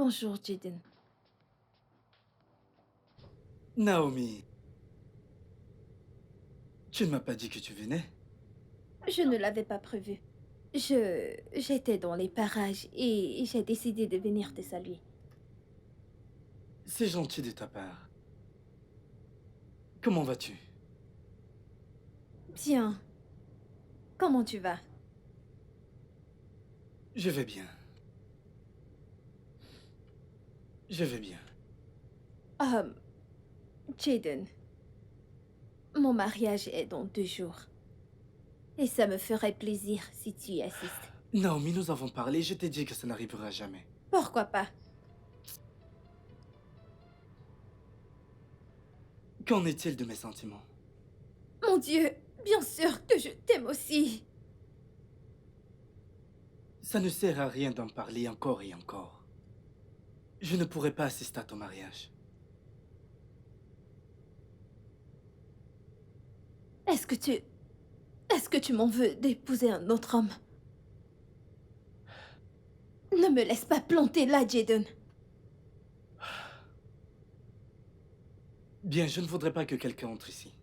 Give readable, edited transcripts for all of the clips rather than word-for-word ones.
Bonjour, Jaden. Naomi, tu ne m'as pas dit que tu venais? Je ne l'avais pas prévu. J'étais dans les parages et j'ai décidé de venir te saluer. C'est gentil de ta part. Comment vas-tu? Bien. Comment tu vas? Je vais bien. Je vais bien. Um, Jaden, mon mariage est dans 2 jours. Et ça me ferait plaisir si tu y assistes. Naomi, nous avons parlé, je t'ai dit que ça n'arrivera jamais. Pourquoi pas? Qu'en est-il de mes sentiments? Mon Dieu, bien sûr que je t'aime aussi. Ça ne sert à rien d'en parler encore et encore. Je ne pourrai pas assister à ton mariage. Est-ce que tu... Est-ce que tu m'en veux d'épouser un autre homme? Ne me laisse pas planter là, Jaden. Bien, je ne voudrais pas que quelqu'un entre ici.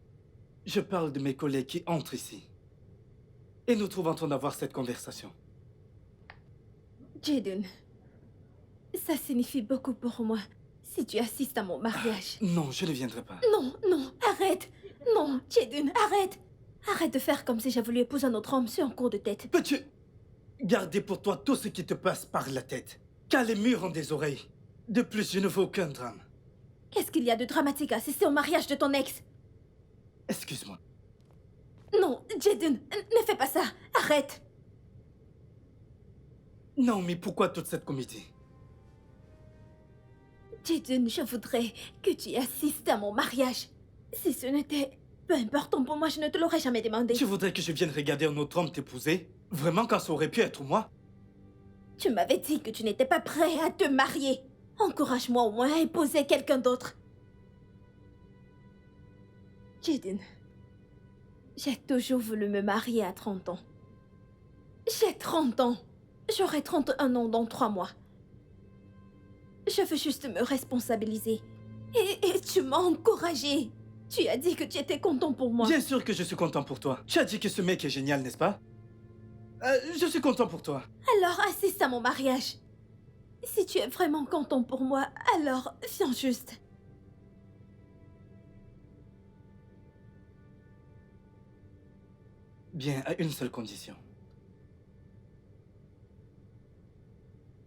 Je parle de mes collègues qui entrent ici. Et nous trouvons en train d'avoir cette conversation. Jaden, ça signifie beaucoup pour moi si tu assistes à mon mariage. Non, je ne viendrai pas. Non, non, arrête. Non, Jaden, arrête. Arrête de faire comme si j'ai voulu épouser un autre homme, c'est un coup de tête. Peux-tu garder pour toi tout ce qui te passe par la tête? Car les murs ont des oreilles. De plus, je ne veux aucun drame. Qu'est-ce qu'il y a de dramatique à assister au mariage de ton ex? Excuse-moi. Non, Jaden, ne fais pas ça. Arrête. Non, mais pourquoi toute cette comédie? Jaden, je voudrais que tu assistes à mon mariage. Si ce n'était peu important pour moi, je ne te l'aurais jamais demandé. Tu voudrais que je vienne regarder un autre homme t'épouser? Vraiment, quand ça aurait pu être moi? Tu m'avais dit que tu n'étais pas prêt à te marier. Encourage-moi au moins à épouser quelqu'un d'autre. Jaden, j'ai toujours voulu me marier à 30 ans. J'ai 30 ans. J'aurai 31 ans dans 3 mois. Je veux juste me responsabiliser. Et tu m'as encouragée. Tu as dit que tu étais content pour moi. Bien sûr que je suis content pour toi. Tu as dit que ce mec est génial, n'est-ce pas? Je suis content pour toi. Alors assiste à mon mariage. Si tu es vraiment content pour moi, alors viens juste. Bien, à une seule condition.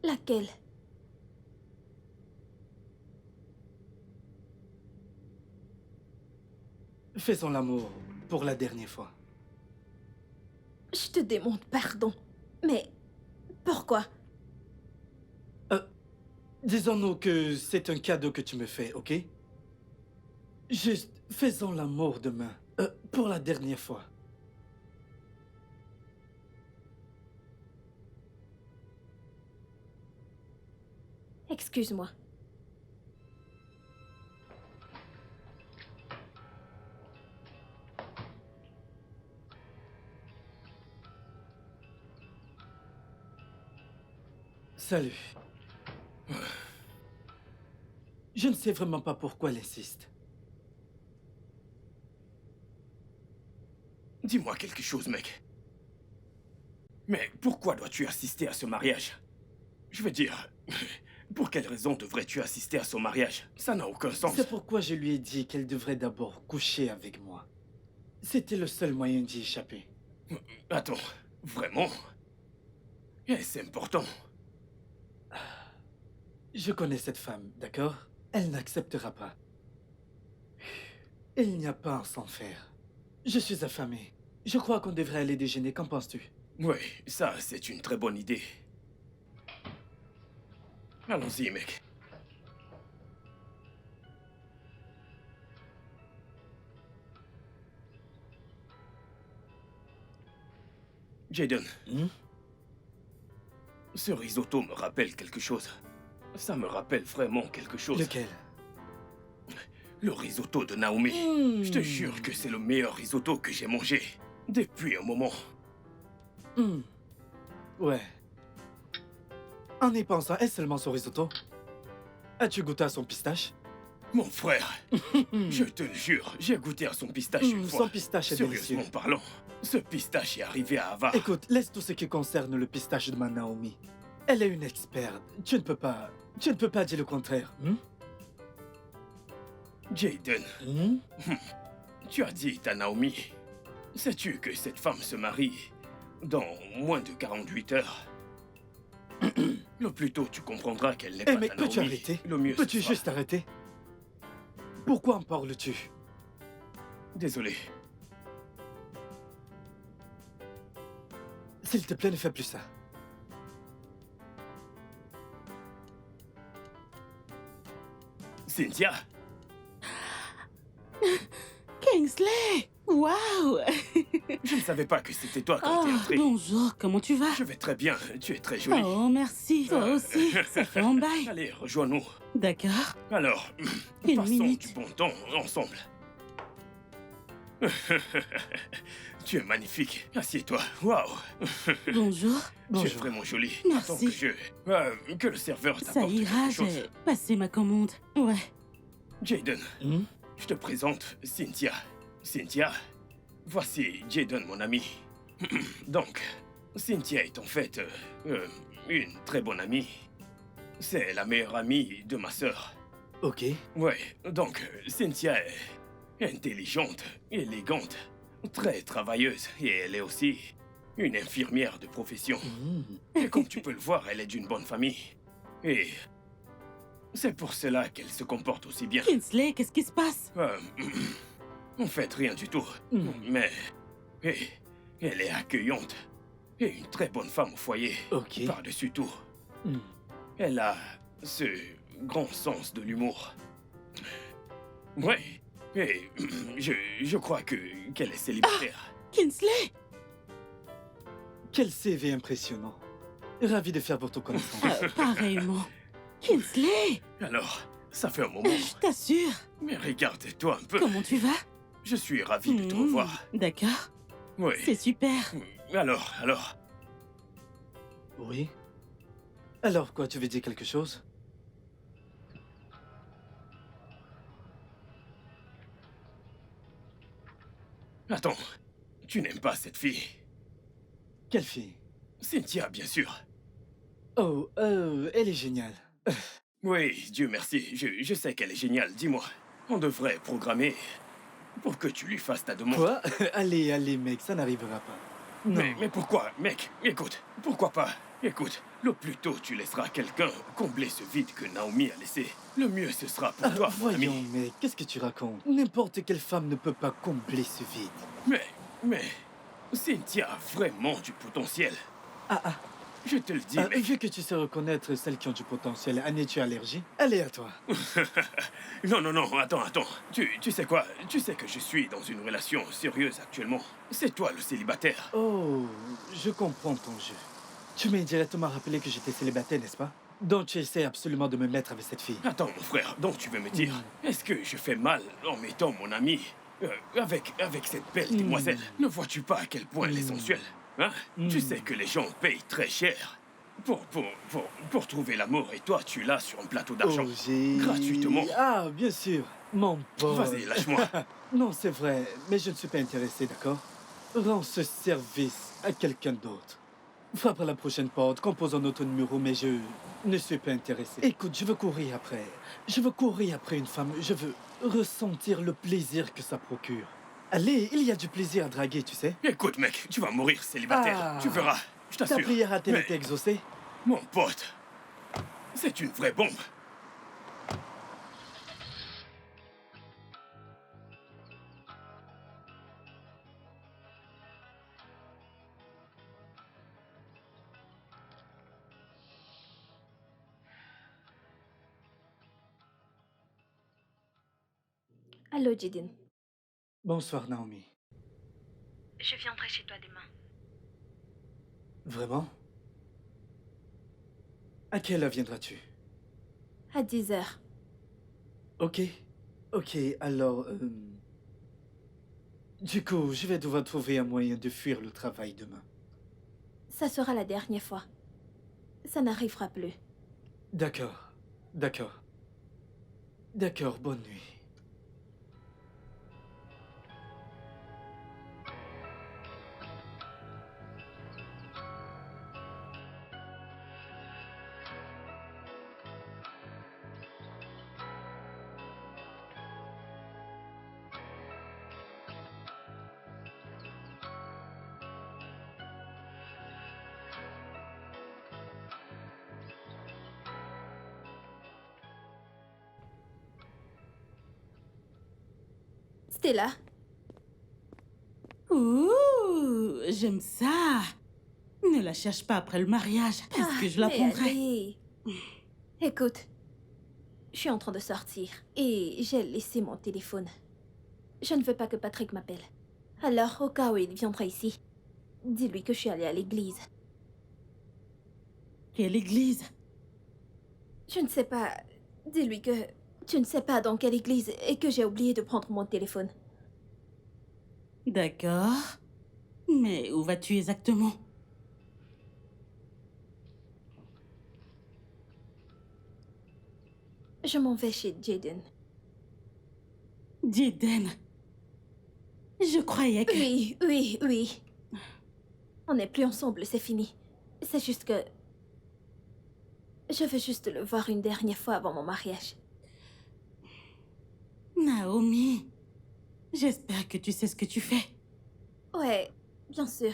Laquelle? Faisons l'amour pour la dernière fois. Je te demande pardon. Mais pourquoi? Disons-nous que c'est un cadeau que tu me fais, ok? Juste, faisons l'amour demain. Pour la dernière fois. Excuse-moi. Salut. Je ne sais vraiment pas pourquoi elle insiste. Dis-moi quelque chose, mec. Mais pourquoi dois-tu assister à ce mariage? Je veux dire, pour quelle raison devrais-tu assister à son mariage? Ça n'a aucun sens. C'est pourquoi je lui ai dit qu'elle devrait d'abord coucher avec moi. C'était le seul moyen d'y échapper. Attends, vraiment? Est-ce important? Je connais cette femme, d'accord? Elle n'acceptera pas. Il n'y a pas à s'en faire. Je suis affamé. Je crois qu'on devrait aller déjeuner, qu'en penses-tu? Oui, ça, c'est une très bonne idée. Allons-y, mec. Jaden, ce risotto me rappelle quelque chose. Ça me rappelle vraiment quelque chose. Lequel? Le risotto de Naomi. Je te jure que c'est le meilleur risotto que j'ai mangé depuis un moment. Ouais. En y pensant, est-ce seulement son risotto? As-tu goûté à son pistache? Mon frère, je te le jure, j'ai goûté à son pistache une fois. Son pistache est délicieux. Sérieusement parlant, ce pistache est arrivé à Ava. Écoute, laisse tout ce qui concerne le pistache de ma Naomi. Elle est une experte. Tu ne peux pas dire le contraire. Jaden, tu as dit à Naomi, sais-tu que cette femme se marie dans moins de 48 heures? Le plus tôt tu comprendras qu'elle n'est Eh pas mais ta Naomi, peux-tu arrêter? le mieux ce Peux-tu sera. juste arrêter? Pourquoi en parles-tu? Désolé. S'il te plaît, ne fais plus ça. Cynthia, Kingsley! Waouh! je ne savais pas que c'était toi quand Oh, t'es entré. bonjour, comment tu vas? Je vais très bien, tu es très jolie. Oh, merci. Toi aussi, ça fait un bail. Allez, rejoins-nous. D'accord. Alors, Une passons minute. du bon temps ensemble. Tu es magnifique. Assieds-toi. Waouh. Bonjour. Tu es Bonjour. vraiment jolie. Merci. Attends que le serveur Ça t'apporte ira, quelque chose. j'ai passé ma commande. Ouais. Jaden, je te présente Cynthia. Cynthia, voici Jaden, mon ami. Donc, Cynthia est en fait une très bonne amie. C'est la meilleure amie de ma sœur. Ok. Ouais, donc Cynthia est intelligente, élégante, très travailleuse et elle est aussi une infirmière de profession. Et comme tu peux le voir, elle est d'une bonne famille. Et c'est pour cela qu'elle se comporte aussi bien. Kingsley, qu'est-ce qui se passe? En fait, rien du tout. Mais elle est accueillante et une très bonne femme au foyer. Ok. Par-dessus tout. Hmm. Elle a ce grand sens de l'humour. Ouais. Et je crois qu'elle est célibataire. Kingsley! Quel CV impressionnant. Ravi de faire votre connaissance. Pareillement. Kingsley! Alors, ça fait un moment. Je t'assure. Mais regarde-toi un peu. Comment tu vas? Je suis ravi de te Hmm, revoir. D'accord. Oui. C'est super. Alors. Oui. Alors quoi, tu veux dire quelque chose? Attends. Tu n'aimes pas cette fille? Quelle fille? Cynthia, bien sûr. Oh, elle est géniale. Oui, Dieu merci. Je sais qu'elle est géniale. Dis-moi, on devrait programmer pour que tu lui fasses ta demande. Quoi? Allez, mec, ça n'arrivera pas. Non. Mais pourquoi, mec? Écoute, pourquoi pas? Écoute, le plus tôt tu laisseras quelqu'un combler ce vide que Naomi a laissé, le mieux ce sera pour toi, mon ami. Voyons, mec, qu'est-ce que tu racontes? N'importe quelle femme ne peut pas combler ce vide. Mais, Cynthia a vraiment du potentiel. Ah, Je te le dis, mec. vu que tu sais reconnaître celles qui ont du potentiel, en es-tu allergie? Allez, à toi. Non, attends. Tu sais quoi? Tu sais que je suis dans une relation sérieuse actuellement. C'est toi le célibataire. Oh, je comprends ton jeu. Tu m'as directement rappelé que j'étais célibataire, n'est-ce pas? Donc tu essaies absolument de me mettre avec cette fille. Attends, mon frère, donc tu veux me dire, est-ce que je fais mal en mettant mon ami avec cette belle demoiselle? Ne vois-tu pas à quel point elle est sensuelle? Hein? Tu sais que les gens payent très cher pour trouver l'amour et toi, tu l'as sur un plateau d'argent. Gratuitement. Ah, bien sûr. Mon pote. Vas-y, lâche-moi. Non, c'est vrai, mais je ne suis pas intéressé, d'accord? Rends ce service à quelqu'un d'autre. Frappe à la prochaine porte, compose un autre numéro, mais je ne suis pas intéressé. Écoute, je veux courir après. Je veux courir après une femme. Je veux ressentir le plaisir que ça procure. Allez, il y a du plaisir à draguer, tu sais. Écoute, mec, tu vas mourir célibataire. Ah. Tu verras, je Ta t'assure. prière a-t-elle Mais, été exaucée? mon pote, c'est une vraie bombe. Allô, Jaden. Bonsoir, Naomi. Je viendrai chez toi demain. Vraiment? À quelle heure viendras-tu? À 10 heures. Ok, alors... Du coup, je vais devoir trouver un moyen de fuir le travail demain. Ça sera la dernière fois. Ça n'arrivera plus. D'accord. D'accord, bonne nuit. Stella, Ouh, j'aime ça. Ne la cherche pas après le mariage. Est-ce que je la mais prendrai? allez. Écoute, je suis en train de sortir et j'ai laissé mon téléphone. Je ne veux pas que Patrick m'appelle. Alors, au cas où il viendra ici, dis-lui que je suis allée à l'église. Quelle église? Je ne sais pas. Dis-lui que tu ne sais pas dans quelle église et que j'ai oublié de prendre mon téléphone. D'accord. Mais où vas-tu exactement? Je m'en vais chez Jaden. Jaden. Je croyais que... Oui, oui, oui. On n'est plus ensemble, c'est fini. C'est juste que... Je veux juste le voir une dernière fois avant mon mariage. Naomi, j'espère que tu sais ce que tu fais. Ouais, bien sûr.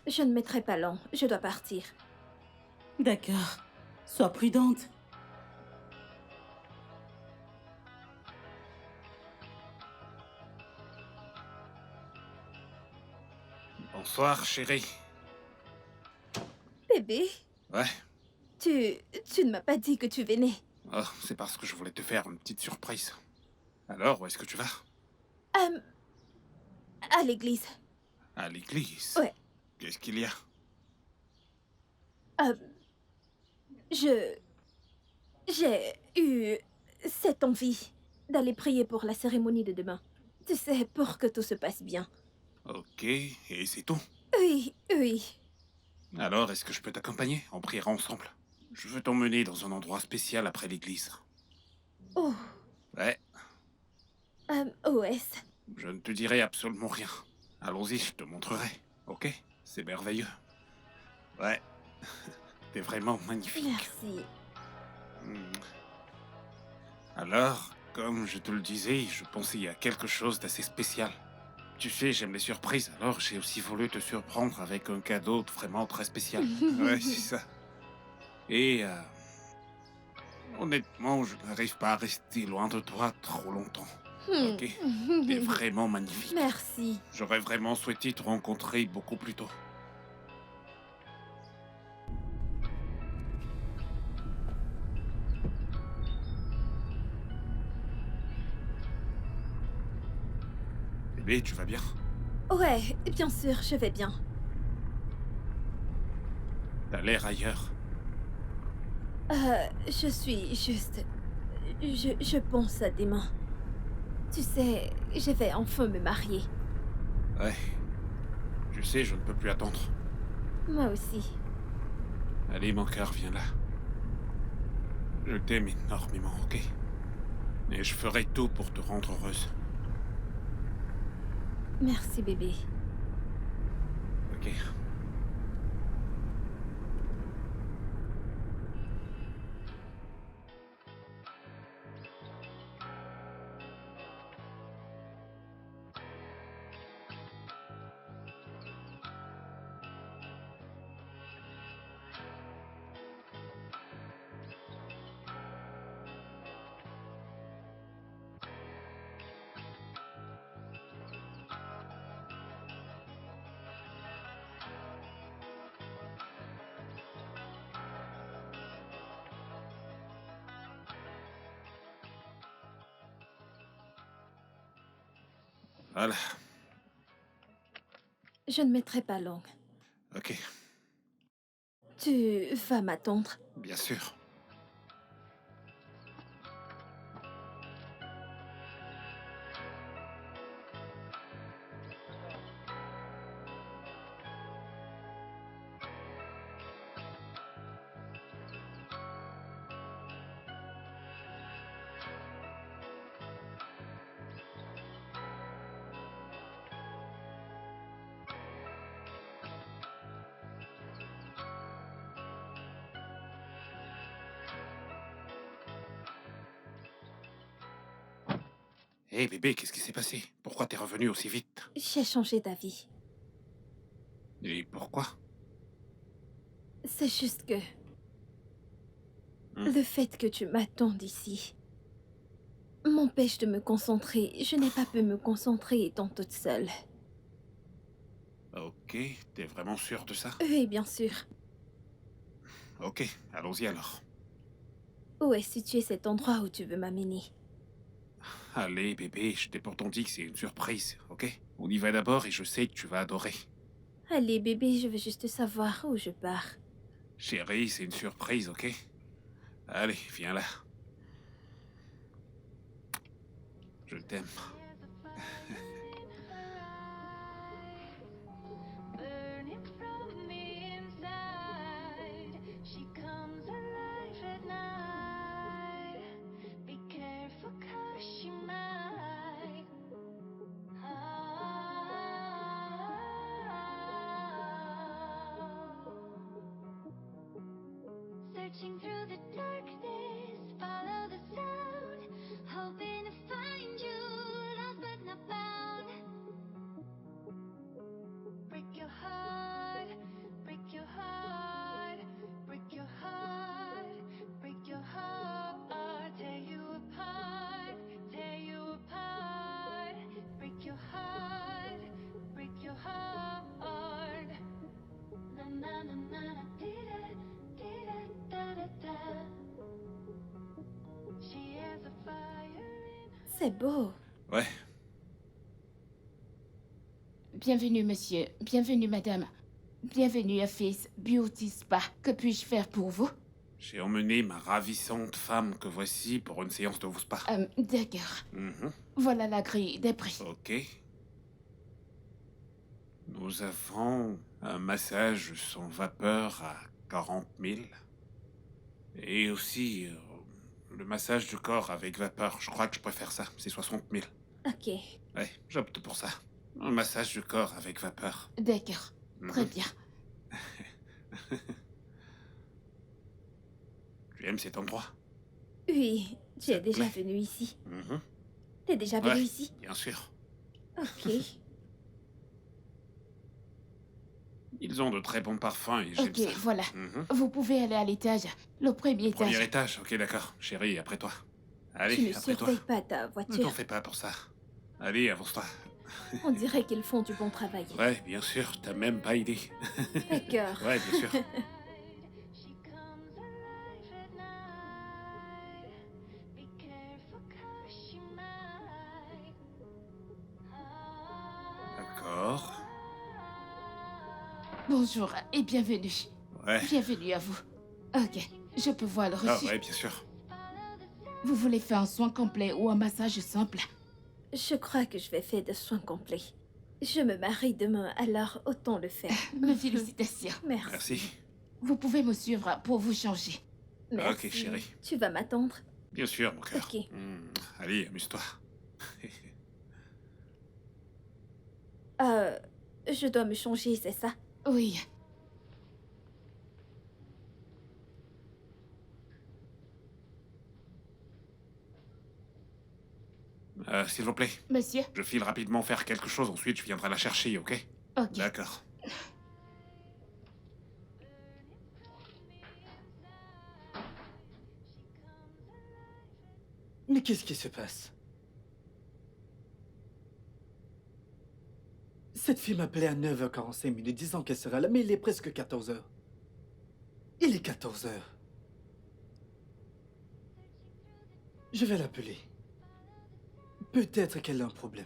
Je ne mettrai pas long, je dois partir. D'accord. Sois prudente. Bonsoir, chérie. Bébé, Ouais. tu ne m'as pas dit que tu venais. Oh, c'est parce que je voulais te faire une petite surprise. Alors, où est-ce que tu vas? Euh, à l'église. À l'église. Ouais. Qu'est-ce qu'il y a? Euh, je... J'ai eu cette envie d'aller prier pour la cérémonie de demain. Tu sais, pour que tout se passe bien. Ok, et c'est tout. Oui, oui. Alors, est-ce que je peux t'accompagner? On priera ensemble. Je veux t'emmener dans un endroit spécial après l'église. Oh, Ouais, OS. je ne te dirai absolument rien. Allons-y, je te montrerai. Ok? C'est merveilleux. Ouais. T'es vraiment magnifique. Merci. Hmm. Alors, comme je te le disais, je pensais à quelque chose d'assez spécial. Tu sais, j'aime les surprises, alors j'ai aussi voulu te surprendre avec un cadeau vraiment très spécial. Ouais, c'est ça. Et honnêtement, je n'arrive pas à rester loin de toi trop longtemps. Ok? T'es vraiment magnifique. Merci. J'aurais vraiment souhaité te rencontrer beaucoup plus tôt. Bébé, tu vas bien? Ouais, bien sûr, je vais bien. T'as l'air ailleurs. Je suis juste... Je pense à demain. Tu sais, je vais enfin me marier. Ouais. Tu sais, je ne peux plus attendre. Moi aussi. Allez, mon cœur, viens là. Je t'aime énormément, ok? Et je ferai tout pour te rendre heureuse. Merci, bébé. Ok. Voilà. Je ne mettrai pas longue. Ok, Tu vas m'attendre. bien sûr. Hé bébé, qu'est-ce qui s'est passé? Pourquoi t'es revenu aussi vite? J'ai changé d'avis. Et pourquoi? C'est juste que... Hmm. Le fait que tu m'attendes ici m'empêche de me concentrer. Je n'ai pas pu me concentrer étant toute seule. Ok, t'es vraiment sûr de ça? Oui, bien sûr. Ok, allons-y alors. Où est situé cet endroit où tu veux m'amener? Allez bébé, je t'ai pourtant dit que c'est une surprise, ok? On y va d'abord et je sais que tu vas adorer. Allez, bébé, je veux juste savoir où je pars. Chérie, c'est une surprise, ok? Allez, viens là. Je t'aime. Burning from the inside, she comes alive at night. Be careful 'cause she might. Searching through the darkness, follow the sound, hoping to find you, lost but not found. Break your heart, break your heart, break your heart, break your heart, tear you apart, tear you apart. Break your heart, break your heart. Na na na na na, dee da da da da. She has a fire in her. C'est beau. Ouais, Bienvenue, monsieur. Bienvenue, madame. Bienvenue à Face Beauty Spa. Que puis-je faire pour vous? j'ai emmené ma ravissante femme que voici pour une séance de vos spa. D'accord. Mhm. Voilà la grille des prix. Ok. Nous avons un massage sans vapeur à 40 000. Et aussi le massage du corps avec vapeur. Je crois que je préfère ça. C'est 60 000. Ok. Ouais, j'opte pour ça. Un massage du corps avec vapeur. D'accord. Très Mhm. bien. Tu aimes cet endroit? Oui, tu es Ça te déjà plaît? venu ici. Mhm. T'es déjà venu Ouais, ici? bien sûr. Ok. Ils ont de très bons parfums et j'aime Ok, ça. voilà. Mhm. Vous pouvez aller à l'étage. Le premier étage. Premier étage, ok d'accord. Chérie, après toi. Tu Allez, ne après toi. surveilles pas ta Ne t'en voiture. fais pas pour ça. Allez, avance-toi. On dirait qu'ils font du bon travail. Ouais, bien sûr, t'as même pas idée. D'accord. Ouais, bien sûr. She comes alive at night. Be careful 'cause she might. D'accord. Bonjour et bienvenue. Ouais. Bienvenue à vous. Ok, je peux voir le Ah reçu. ouais, bien sûr. Vous voulez faire un soin complet ou un massage simple? Je crois que je vais faire des soins complets. Je me marie demain, alors autant le faire. Mes félicitations. Merci. Merci. Vous pouvez me suivre pour vous changer. Merci. Ok, chérie. Tu vas m'attendre? Bien sûr, mon cœur. Ok. Allez, amuse-toi. Je dois me changer, c'est ça? Oui. S'il vous plaît, Monsieur? je file rapidement faire quelque chose, ensuite je viendrai la chercher, ok? Ok. D'accord. Mais qu'est-ce qui se passe? Cette fille m'appelait à 9h45 minutes disant qu'elle sera là, mais il est presque 14h. Il est 14h. Je vais l'appeler. Peut-être qu'elle a un problème.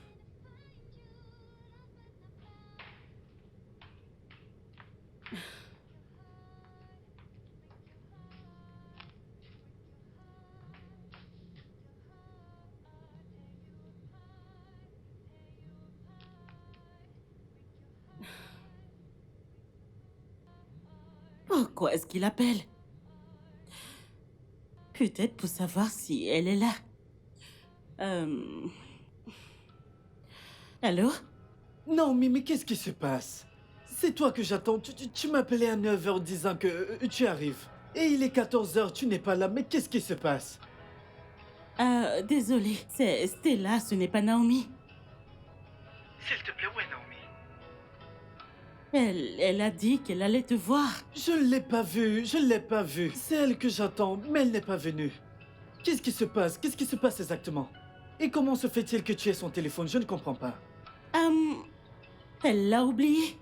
Pourquoi est-ce qu'il appelle? Peut-être pour savoir si elle est là. Allô? Naomi, mais qu'est-ce qui se passe? C'est toi que j'attends. Tu m'appelais à 9h disant que tu arrives. Et il est 14h, tu n'es pas là. Mais qu'est-ce qui se passe? Désolée. C'est Stella, ce n'est pas Naomi. S'il te plaît, où est Naomi? Elle a dit qu'elle allait te voir. Je ne l'ai pas vue, je ne l'ai pas vue. C'est elle que j'attends, mais elle n'est pas venue. Qu'est-ce qui se passe? Qu'est-ce qui se passe exactement? Et comment se fait-il que tu aies son téléphone? Je ne comprends pas. Elle l'a oublié.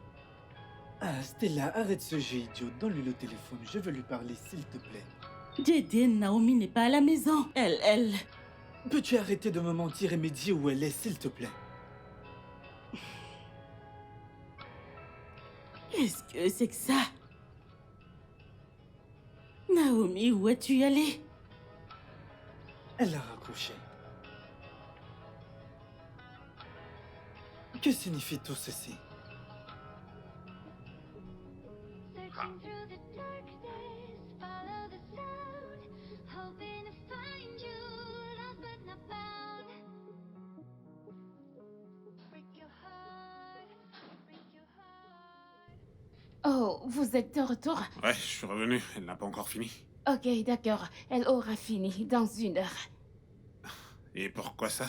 Ah, Stella, arrête ce jeu idiot. Donne-lui le téléphone. Je veux lui parler, s'il te plaît. Jaden, Naomi n'est pas à la maison. Elle... Peux-tu arrêter de me mentir et me dire où elle est, s'il te plaît? Qu'est-ce que c'est que ça? Naomi, où es-tu allée? Elle a raccroché. Que signifie tout ceci? Searching through the darkness, follow the sound, hoping to find you, lost but not found. Break your heart, break your heart. Oh, vous êtes de retour? Ouais, je suis revenu. Elle n'a pas encore fini. Ok, d'accord. Elle aura fini dans 1 heure. Et pourquoi ça?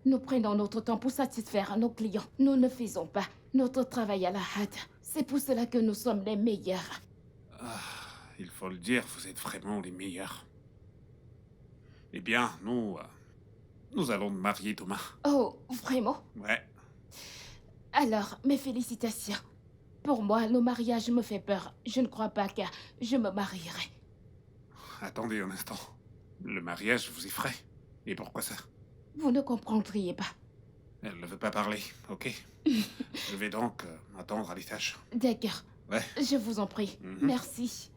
Nous prenons notre temps pour satisfaire nos clients. Nous ne faisons pas notre travail à la hâte. C'est pour cela que nous sommes les meilleurs. Ah, il faut le dire, vous êtes vraiment les meilleurs. Eh bien, nous allons marier Thomas. Oh, vraiment? Ouais. Alors, mes félicitations. Pour moi, le mariage me fait peur. Je ne crois pas que je me marierai. Attendez un instant. Le mariage vous effraie. Et pourquoi ça? Vous ne comprendriez pas. Elle ne veut pas parler, ok? Je vais donc attendre à l'étage. D'accord. Ouais. Je vous en prie. Mhm. Merci.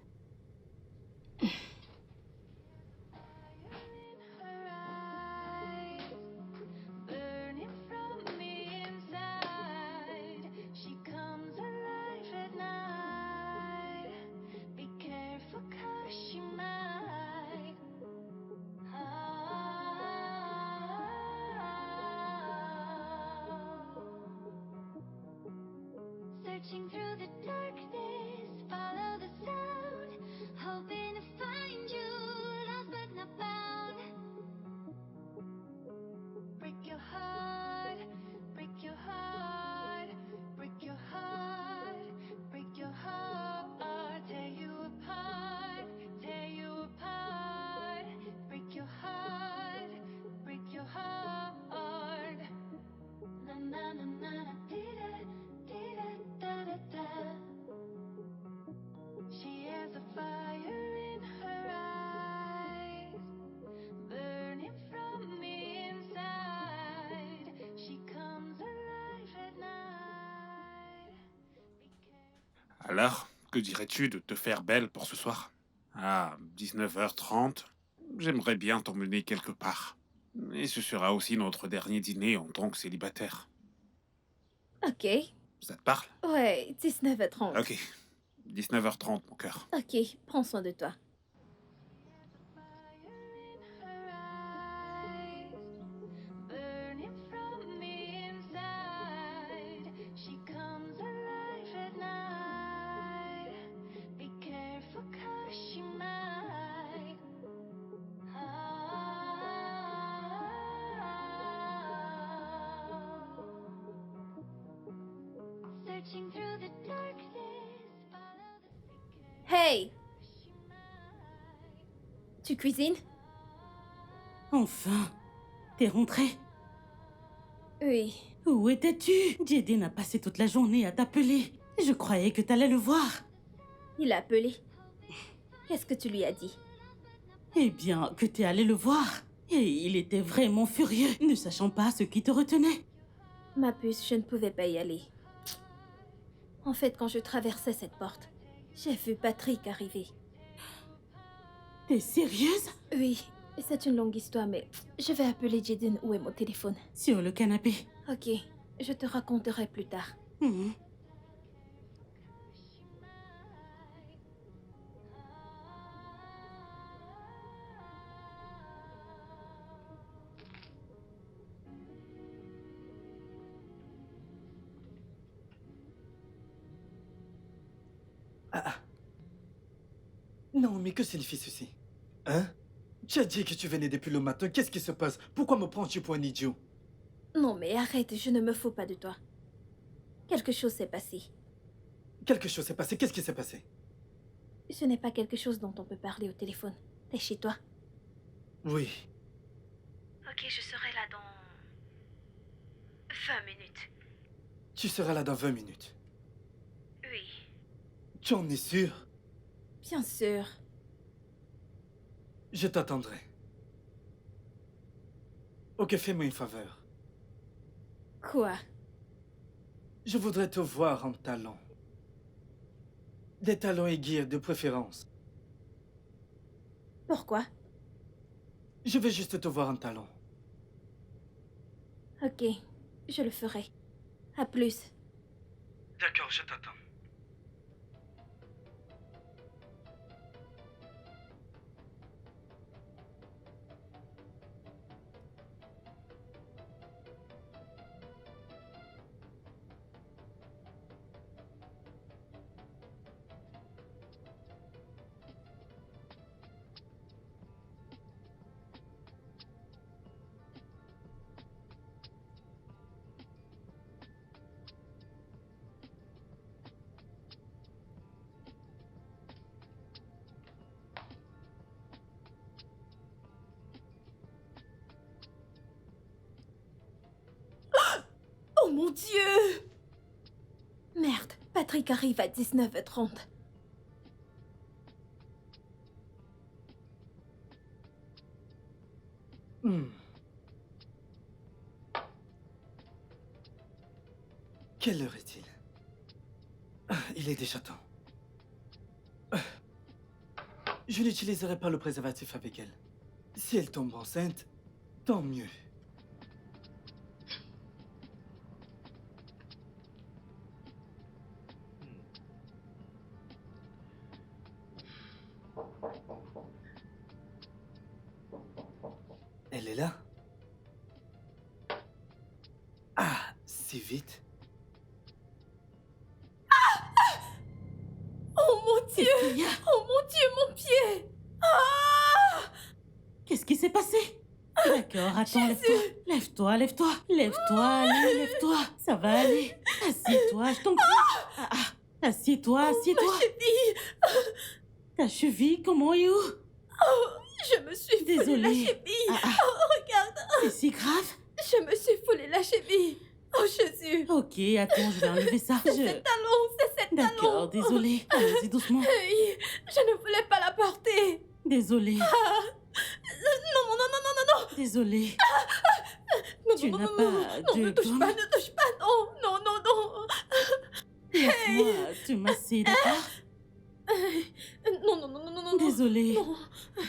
Burning from the inside, she comes alive at night. Be careful 'cause she might. Searching through the darkness, follow the sound, hoping to find you, lost but not found. Break your heart, break your heart, break your heart, break your heart, tear you apart, tear you apart. Break your heart, break your heart. Na na na na na, dee da da da. She has a fire in her eyes, burning from the inside. She comes alive at night. Alors, que dirais-tu de te faire belle pour ce soir? À 19h30, j'aimerais bien t'emmener quelque part. Et ce sera aussi notre dernier dîner en tant que célibataire. Ok. Ça te parle? Ouais, 19h30. Ok. 19h30, mon cœur. Ok, prends soin de toi. Burning from the inside, she comes alive at night. Be careful 'cause she might. Searching through the darkness, follow the Hey, she might. tu cuisines? Enfin, t'es rentrée? Oui. Où étais-tu? Jaden a passé toute la journée à t'appeler. Je croyais que t'allais le voir. Il a appelé. Qu'est-ce que tu lui as dit? Eh bien, que t'es allé le voir. Et il était vraiment furieux, ne sachant pas ce qui te retenait. Ma puce, je ne pouvais pas y aller. En fait, quand je traversais cette porte, j'ai vu Patrick arriver. T'es sérieuse? Oui, c'est une longue histoire, mais je vais appeler Jaden. Où est mon téléphone? Sur le canapé. Ok, je te raconterai plus tard. Mhm. Non, mais que signifie ceci? Hein? Tu as dit que tu venais depuis le matin. Qu'est-ce qui se passe? Pourquoi me prends-tu pour un idiot? Non, mais arrête, je ne me fous pas de toi. Quelque chose s'est passé. Quelque chose s'est passé. Qu'est-ce qui s'est passé? Ce n'est pas quelque chose dont on peut parler au téléphone. T'es chez toi? Oui. Ok, je serai là dans 20 minutes. Tu seras là dans 20 minutes. Oui. Tu en es sûr? Bien sûr. Je t'attendrai. Ok, fais-moi une faveur. Quoi? Je voudrais te voir en talons. Des talons aiguilles de préférence. Pourquoi? Je veux juste te voir en talons. Ok, je le ferai. À plus. D'accord, je t'attends. Oh mon Dieu! Merde, Patrick arrive à 19h30. Quelle heure est-il? Il est déjà temps. Je n'utiliserai pas le préservatif avec elle. Si elle tombe enceinte, tant mieux. Elle est là? Ah, si vite? Oh mon Dieu! Qu'est-ce qu'il y a? Oh mon Dieu, mon pied! Ah! Qu'est-ce qui s'est passé? D'accord, attends, lève-toi. Lève-toi, lève-toi. Lève-toi, allez, lève-toi. Ça va aller. Assieds-toi, je t'en prie. Ah, ah. Assieds-toi, assieds-toi. Ma cheville! Ta cheville, comment est où? Je me suis foulé la Désolée. cheville! Ah, ah. Oh, regarde! C'est si grave? Je me suis foulé la cheville! Oh, Jésus! Ok, attends, je vais enlever ça. C'est cette talon! C'est cette talon! D'accord, désolée. Allons-y doucement. Hey, je ne voulais pas la porter! Désolée. Non, non, non, non, non, non, non! Désolée. Non, Tu non, n'as non, pas non, de ne touche gomme? pas, ne touche pas, non, non, non, non! Laisse-moi te masser, d'accord? Non, non, non, non, non, non! Désolée. Non.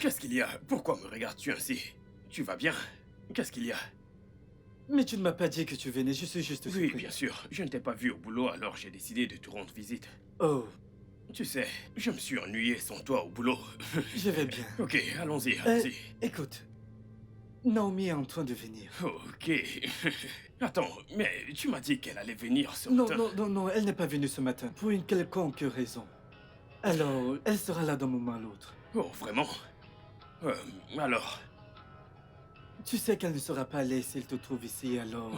Qu'est-ce qu'il y a? Pourquoi me regardes-tu ainsi? Tu vas bien? Qu'est-ce qu'il y a? Mais tu ne m'as pas dit que tu venais, je suis juste Oui, surpris. bien sûr. Je ne t'ai pas vu au boulot, alors j'ai décidé de te rendre visite. Oh, Tu sais, je me suis ennuyé sans toi au boulot. je vais bien. Ok, allons-y, allons-y. Écoute, Naomi est en train de venir. Ok. Attends, mais tu m'as dit qu'elle allait venir ce Non, matin. non, non, non, elle n'est pas venue ce matin, pour une quelconque raison. Alors, elle sera là d'un moment à l'autre. Oh, vraiment? Alors, Tu sais qu'elle ne sera pas laisse s'il te trouve ici, alors...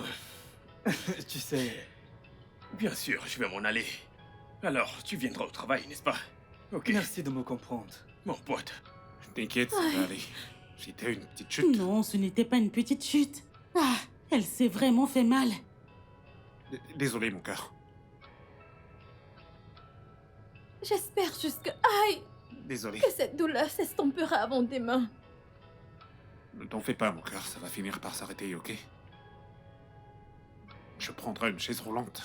tu sais... bien sûr, je vais m'en aller. Alors, tu viendras au travail, n'est-ce pas? Ok, Merci de me comprendre. mon pote. T'inquiète, ça va aller. C'était une petite chute. Non, ce n'était pas une petite chute. Ah, elle s'est vraiment fait mal. Désolé, mon cœur. J'espère juste que... Aïe! Désolé. Que cette douleur s'estompera avant demain. Ne t'en fais pas, mon cœur, ça va finir par s'arrêter, ok? Je prendrai une chaise roulante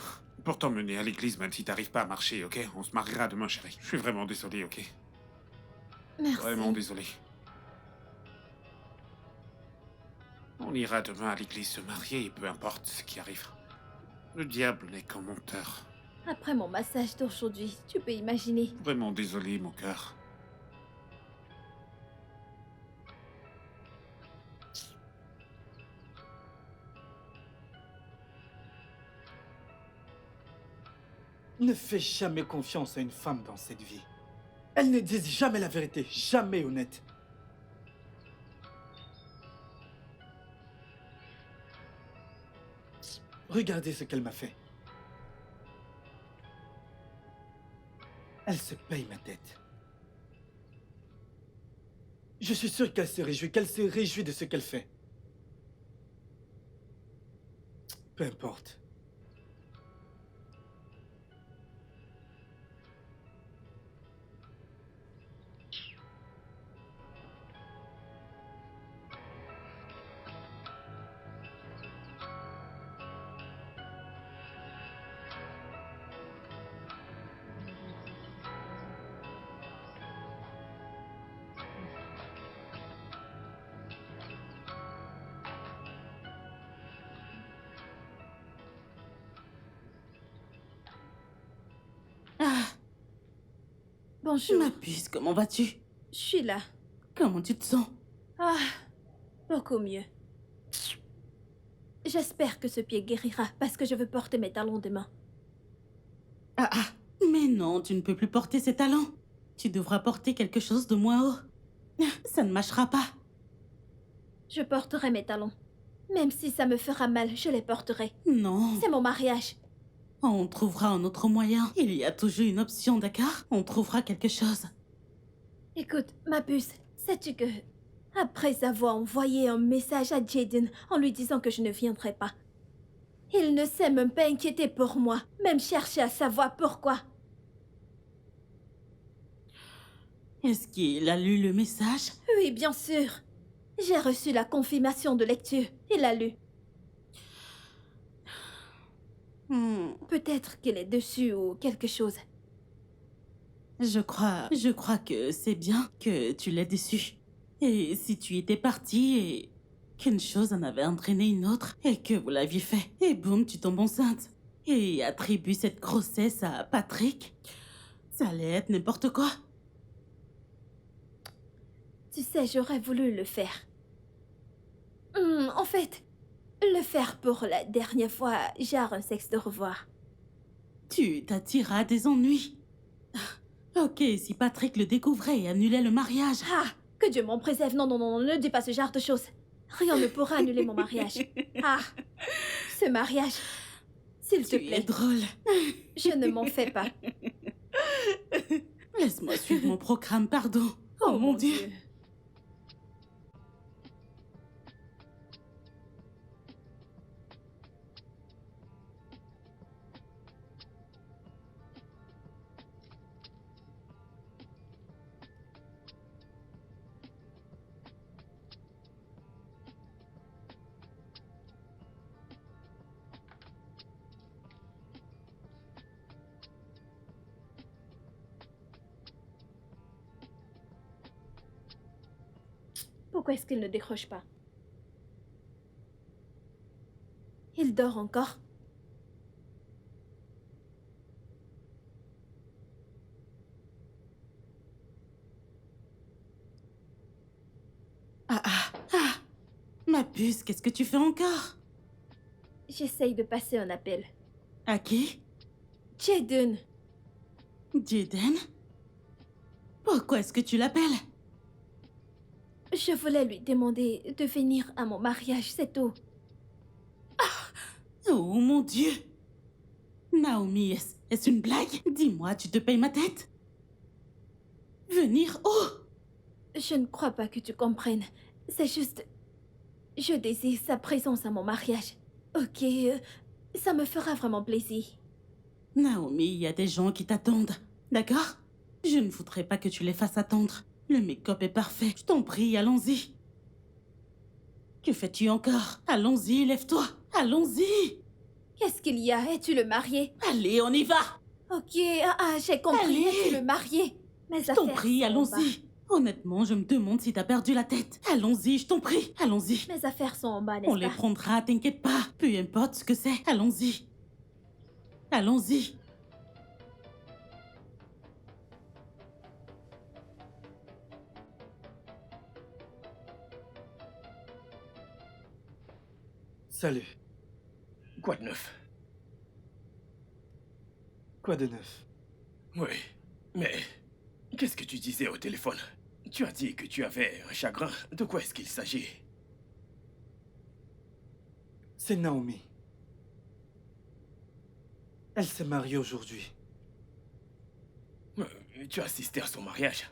pour t'emmener à l'église, même si t'arrives pas à marcher, ok? On se mariera demain, chérie. Je suis vraiment désolé, ok? Merci. Vraiment désolé. On ira demain à l'église se marier et peu importe ce qui arrive. Le diable n'est qu'un menteur. Après mon massage d'aujourd'hui, tu peux imaginer. Vraiment désolé, mon cœur. Ne fais jamais confiance à une femme dans cette vie. Elles ne disent jamais la vérité, jamais honnête. Regardez ce qu'elle m'a fait. Elle se paye ma tête. Je suis sûr qu'elle se réjouit de ce qu'elle fait. Peu importe. Ah, Bonjour. ma puce, comment vas-tu? Je suis là. Comment tu te sens? Ah, beaucoup mieux. J'espère que ce pied guérira parce que je veux porter mes talons demain. Ah, ah, mais non, tu ne peux plus porter ces talons. Tu devras porter quelque chose de moins haut. Ça ne marchera pas. Je porterai mes talons. Même si ça me fera mal, je les porterai. Non. C'est mon mariage. On trouvera un autre moyen. Il y a toujours une option, d'accord? On trouvera quelque chose. Écoute, ma puce, sais-tu que... Après avoir envoyé un message à Jaden en lui disant que je ne viendrai pas, il ne s'est même pas inquiété pour moi, même chercher à savoir pourquoi. Est-ce qu'il a lu le message? Oui, bien sûr. J'ai reçu la confirmation de lecture. Il l'a lu. Peut-être qu'il est dessus ou quelque chose. Je crois que c'est bien que tu l'aies déçu. Et si tu étais parti et qu'une chose en avait entraîné une autre et que vous l'aviez fait, et boum, tu tombes enceinte. Et attribue cette grossesse à Patrick, ça allait être n'importe quoi. Tu sais, j'aurais voulu le faire. En fait, le faire pour la dernière fois, genre un sexe de revoir. Tu t'attiras à des ennuis. Ok, si Patrick le découvrait et annulait le mariage. Ah, que Dieu m'en préserve. Non, non, non, ne dis pas ce genre de choses. Rien ne pourra annuler mon mariage. Ah, ce mariage. S'il te Tu plaît, es drôle. je ne m'en fais pas. Laisse-moi suivre mon programme, pardon. Oh, mon Dieu. Pourquoi est-ce qu'il ne décroche pas? Il dort encore? Ma puce, qu'est-ce que tu fais encore? J'essaye de passer un appel. À qui? Jaden, Jaden? Pourquoi est-ce que tu l'appelles? je voulais lui demander de venir à mon mariage, c'est tout. Oh mon Dieu! Naomi, est-ce une blague? Dis-moi, tu te payes ma tête? Venir où? Je ne crois pas que tu comprennes. C'est juste... Je désire sa présence à mon mariage. Ok, ça me fera vraiment plaisir. Naomi, il y a des gens qui t'attendent, d'accord? Je ne voudrais pas que tu les fasses attendre. Le make-up est parfait. Je t'en prie, allons-y. Que fais-tu encore? Allons-y, lève-toi. Allons-y. Qu'est-ce qu'il y a? Es-tu le marié? Allez, on y va. Ok, j'ai compris. Allez. Es-tu le marié? Mes Je t'en affaires prie, sont allons-y. Honnêtement, je me demande si t'as perdu la tête. Allons-y, je t'en prie, allons-y. en bas. Mes affaires sont en bas, On n'est-ce les pas? prendra, t'inquiète pas. Peu importe ce que c'est, allons-y. Allons-y. Salut. Quoi de neuf? Quoi de neuf? Oui, mais qu'est-ce que tu disais au téléphone? Tu as dit que tu avais un chagrin. De quoi est-ce qu'il s'agit? C'est Naomi. Elle s'est mariée aujourd'hui. Tu as assisté à son mariage?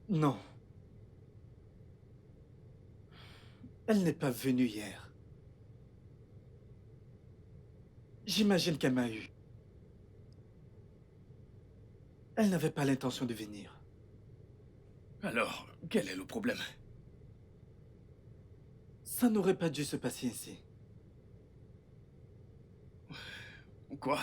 Non. Elle n'est pas venue hier. J'imagine qu'elle m'a eu. Elle n'avait pas l'intention de venir. Alors, quel est le problème? Ça n'aurait pas dû se passer ainsi. Quoi?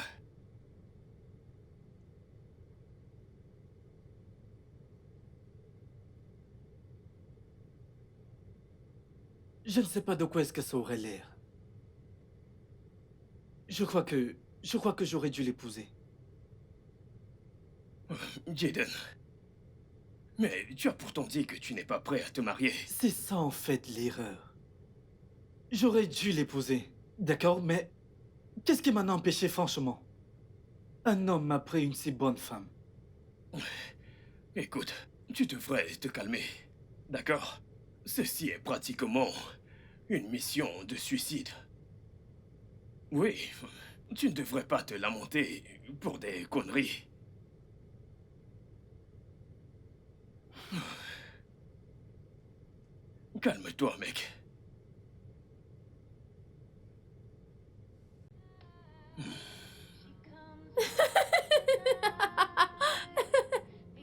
Je ne sais pas de quoi est-ce que ça aurait l'air. Je crois que j'aurais dû l'épouser. Jaden. Mais tu as pourtant dit que tu n'es pas prêt à te marier. C'est ça en fait l'erreur. J'aurais dû l'épouser, d'accord, mais qu'est-ce qui m'en a empêché franchement? Un homme m'a pris une si bonne femme. Écoute, tu devrais te calmer. D'accord? Ceci est pratiquement une mission de suicide. Oui, tu ne devrais pas te lamenter pour des conneries. Calme-toi, mec.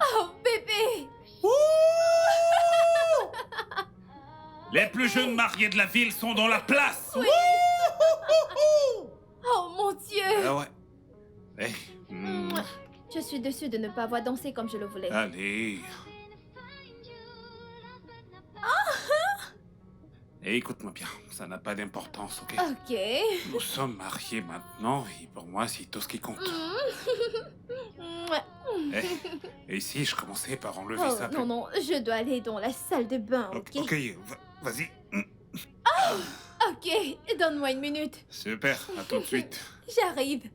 Oh, bébé! Les plus jeunes mariés de la ville sont dans la place. Oui! Oh, mon Dieu! Ah ouais. Eh, Mouah. Je suis déçue de ne pas avoir dansé comme je le voulais. allez. Et écoute-moi bien, ça n'a pas d'importance, ok? Ok. Nous sommes mariés maintenant et pour moi, c'est tout ce qui compte. Mouah. Et si je commençais par enlever Oh, ça non, non, je dois aller dans la salle de bain, Ok, ok? ok, vas-y. Ok, donne-moi une minute. Super, à tout de suite. J'arrive.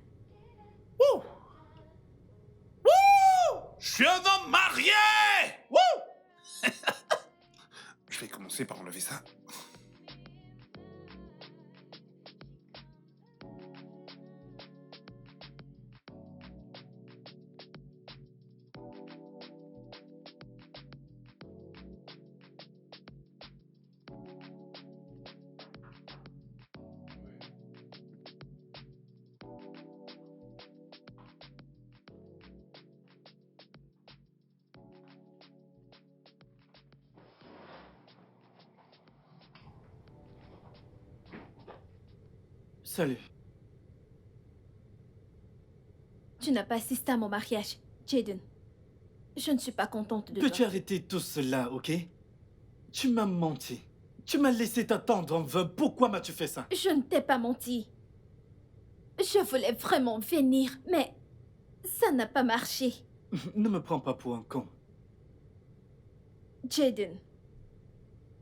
Je suis un homme marié. Je vais commencer par enlever ça. Salut. Tu n'as pas assisté à mon mariage, Jaden. Je ne suis pas contente de Peux-tu toi. arrêter tout cela, ok? Tu m'as menti. Tu m'as laissé t'attendre en vain. Pourquoi m'as-tu fait ça? Je ne t'ai pas menti. Je voulais vraiment venir, mais ça n'a pas marché. Ne me prends pas pour un con. Jaden,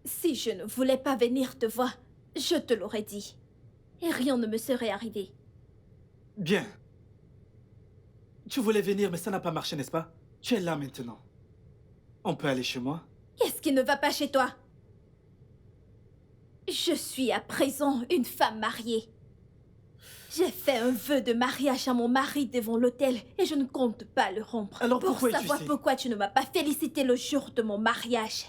si je ne voulais pas venir te voir, je te l'aurais dit. Et rien ne me serait arrivé. Bien. Tu voulais venir, mais ça n'a pas marché, n'est-ce pas? Tu es là maintenant. On peut aller chez moi? Qu'est-ce qui ne va pas chez toi? Je suis à présent une femme mariée. J'ai fait un vœu de mariage à mon mari devant l'hôtel et je ne compte pas le rompre. Alors pour pourquoi es-tu savoir ici? pourquoi tu ne m'as pas félicité le jour de mon mariage.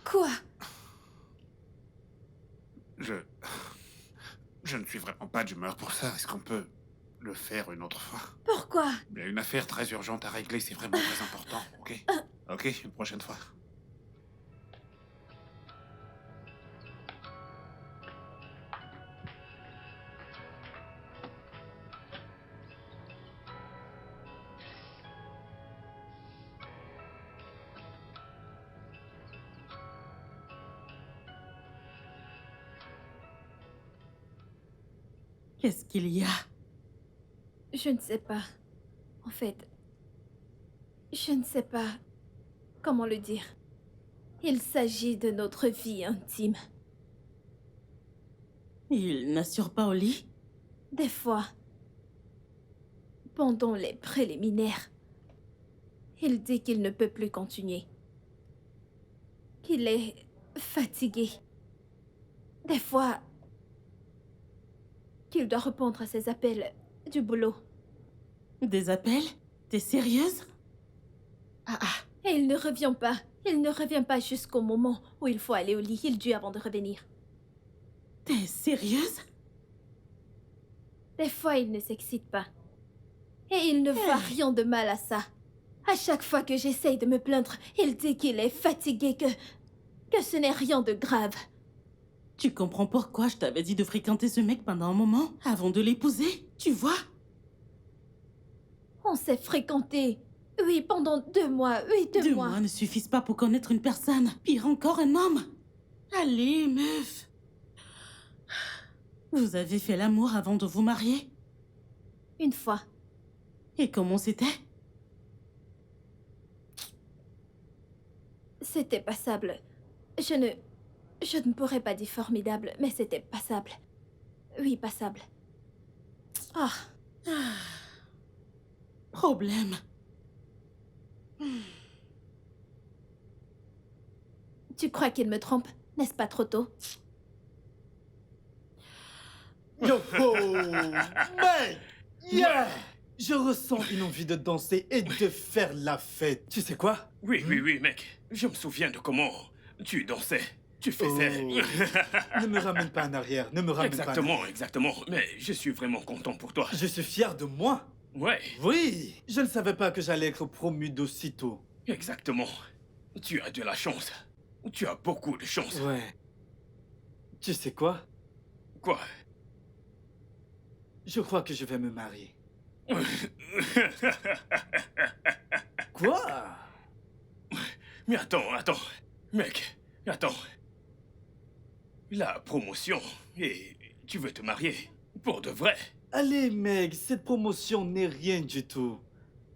Quoi? Je ne suis vraiment pas d'humeur pour ça. Est-ce qu'on peut le faire une autre fois. Pourquoi? Il y a une affaire très urgente à régler, c'est vraiment très important, ok? Ok, une prochaine fois. Qu'est-ce qu'il y a? Je ne sais pas. En fait, je ne sais pas comment le dire. Il s'agit de notre vie intime. Il n'assure pas au lit? Des fois, pendant les préliminaires, il dit qu'il ne peut plus continuer. Qu'il est fatigué. Des fois, qu'il doit répondre à ses appels du boulot. Des appels? T'es sérieuse? Ah ah, Et il ne revient pas. Il ne revient pas jusqu'au moment où il faut aller au lit. Il dut avant de revenir. t'es sérieuse? Des fois, il ne s'excite pas. Et il ne voit rien de mal à ça. À chaque fois que j'essaye de me plaindre, il dit qu'il est fatigué, que ce n'est rien de grave. Tu comprends pourquoi je t'avais dit de fréquenter ce mec pendant un moment, avant de l'épouser? Tu vois? On s'est fréquenté. Oui, pendant 2 mois. Oui, 2 2 mois. mois ne suffisent pas pour connaître une personne. Pire encore, un homme. Allez, meuf. Vous avez fait l'amour avant de vous marier? Une fois. Et comment c'était? C'était passable. Je ne pourrais pas dire formidable, mais c'était passable. Oui, passable. Ah, Problème. tu crois qu'il me trompe? N'est-ce pas trop tôt? Yo ho! Mec! Yeah! Je ressens une envie de danser et de faire la fête. Tu sais quoi? Oui, mec. Je me souviens de comment tu dansais. Tu faisais... Ne me ramène pas en arrière, ne me ramène pas en arrière. Exactement. Mais je suis vraiment content pour toi. Je suis fier de moi. Ouais, Oui! Je ne savais pas que j'allais être promu d'aussitôt. exactement. Tu as de la chance. Tu as beaucoup de chance. Ouais. Tu sais quoi? Quoi? Je crois que je vais me marier. Quoi? Mais attends. Mec, attends. La promotion, et tu veux te marier pour de vrai? Allez, mec, cette promotion n'est rien du tout.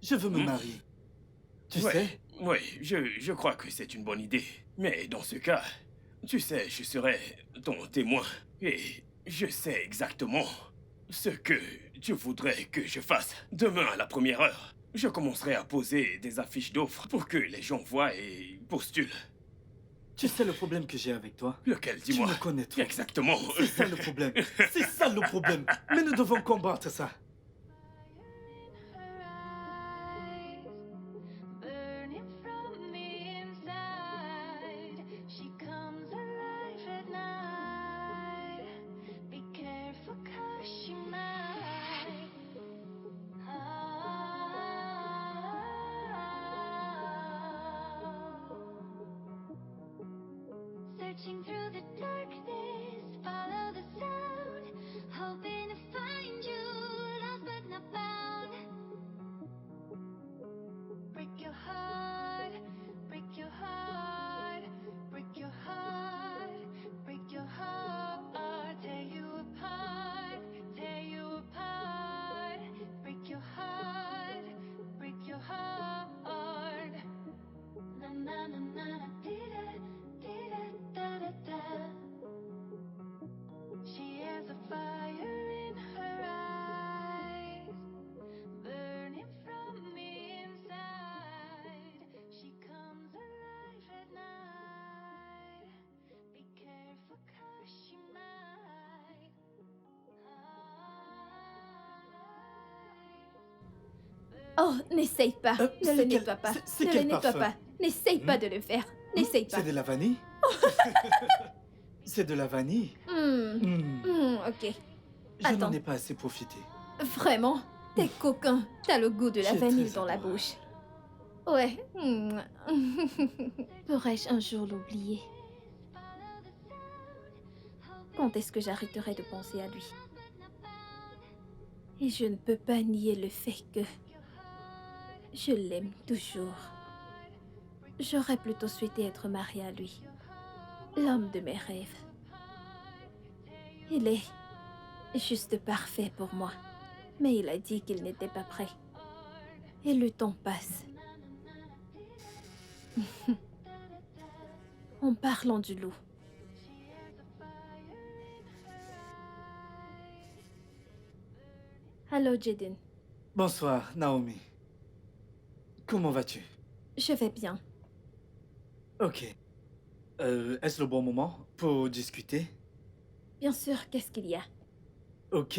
Je veux me marier. Tu sais? Oui, je crois que c'est une bonne idée. Mais dans ce cas, tu sais, je serai ton témoin. Et je sais exactement ce que tu voudrais que je fasse. Demain, à la première heure, je commencerai à poser des affiches d'offres pour que les gens voient et postulent. Tu sais le problème que j'ai avec toi? Lequel, Tu dis-moi? me connais trop. Exactement. C'est ça le problème. C'est ça le problème. Mais nous devons combattre ça. Burning from the inside, she comes alive at night. Be careful 'cause she might. Searching through the darkness, follow the sound, hoping to find you, lost but not found. Break your heart, break your heart, break your heart, break your heart, tear you apart, tear you apart. Break your heart, break your heart. Na na na na na, dee-da, dee-da, da da da. She has a fire in her eyes, burning from the inside. She comes alive at night. Be careful 'cause she might. Oh, n'essaye pas. Ne c'est le quel- nettoie pas. c'est Ne quel le nettoie parfum? pas. N'essaye pas de le faire. N'essaye pas. C'est de la vanille? C'est de la vanille? Ok. Je n'en Attends. ai pas assez profité. Vraiment, t'es coquin. T'as le goût de la Tu es vanille très dans la adorable. bouche. Ouais. Pourrais-je un jour l'oublier? Quand est-ce que j'arrêterai de penser à lui? Et je ne peux pas nier le fait que je l'aime toujours. J'aurais plutôt souhaité être mariée à lui. L'homme de mes rêves. Il est juste parfait pour moi. Mais il a dit qu'il n'était pas prêt. Et le temps passe. En parlant du loup. Allô, Jaden. Bonsoir, Naomi. Comment vas-tu? Je vais bien. Ok. Est-ce le bon moment pour discuter? Bien sûr, qu'est-ce qu'il y a? Ok,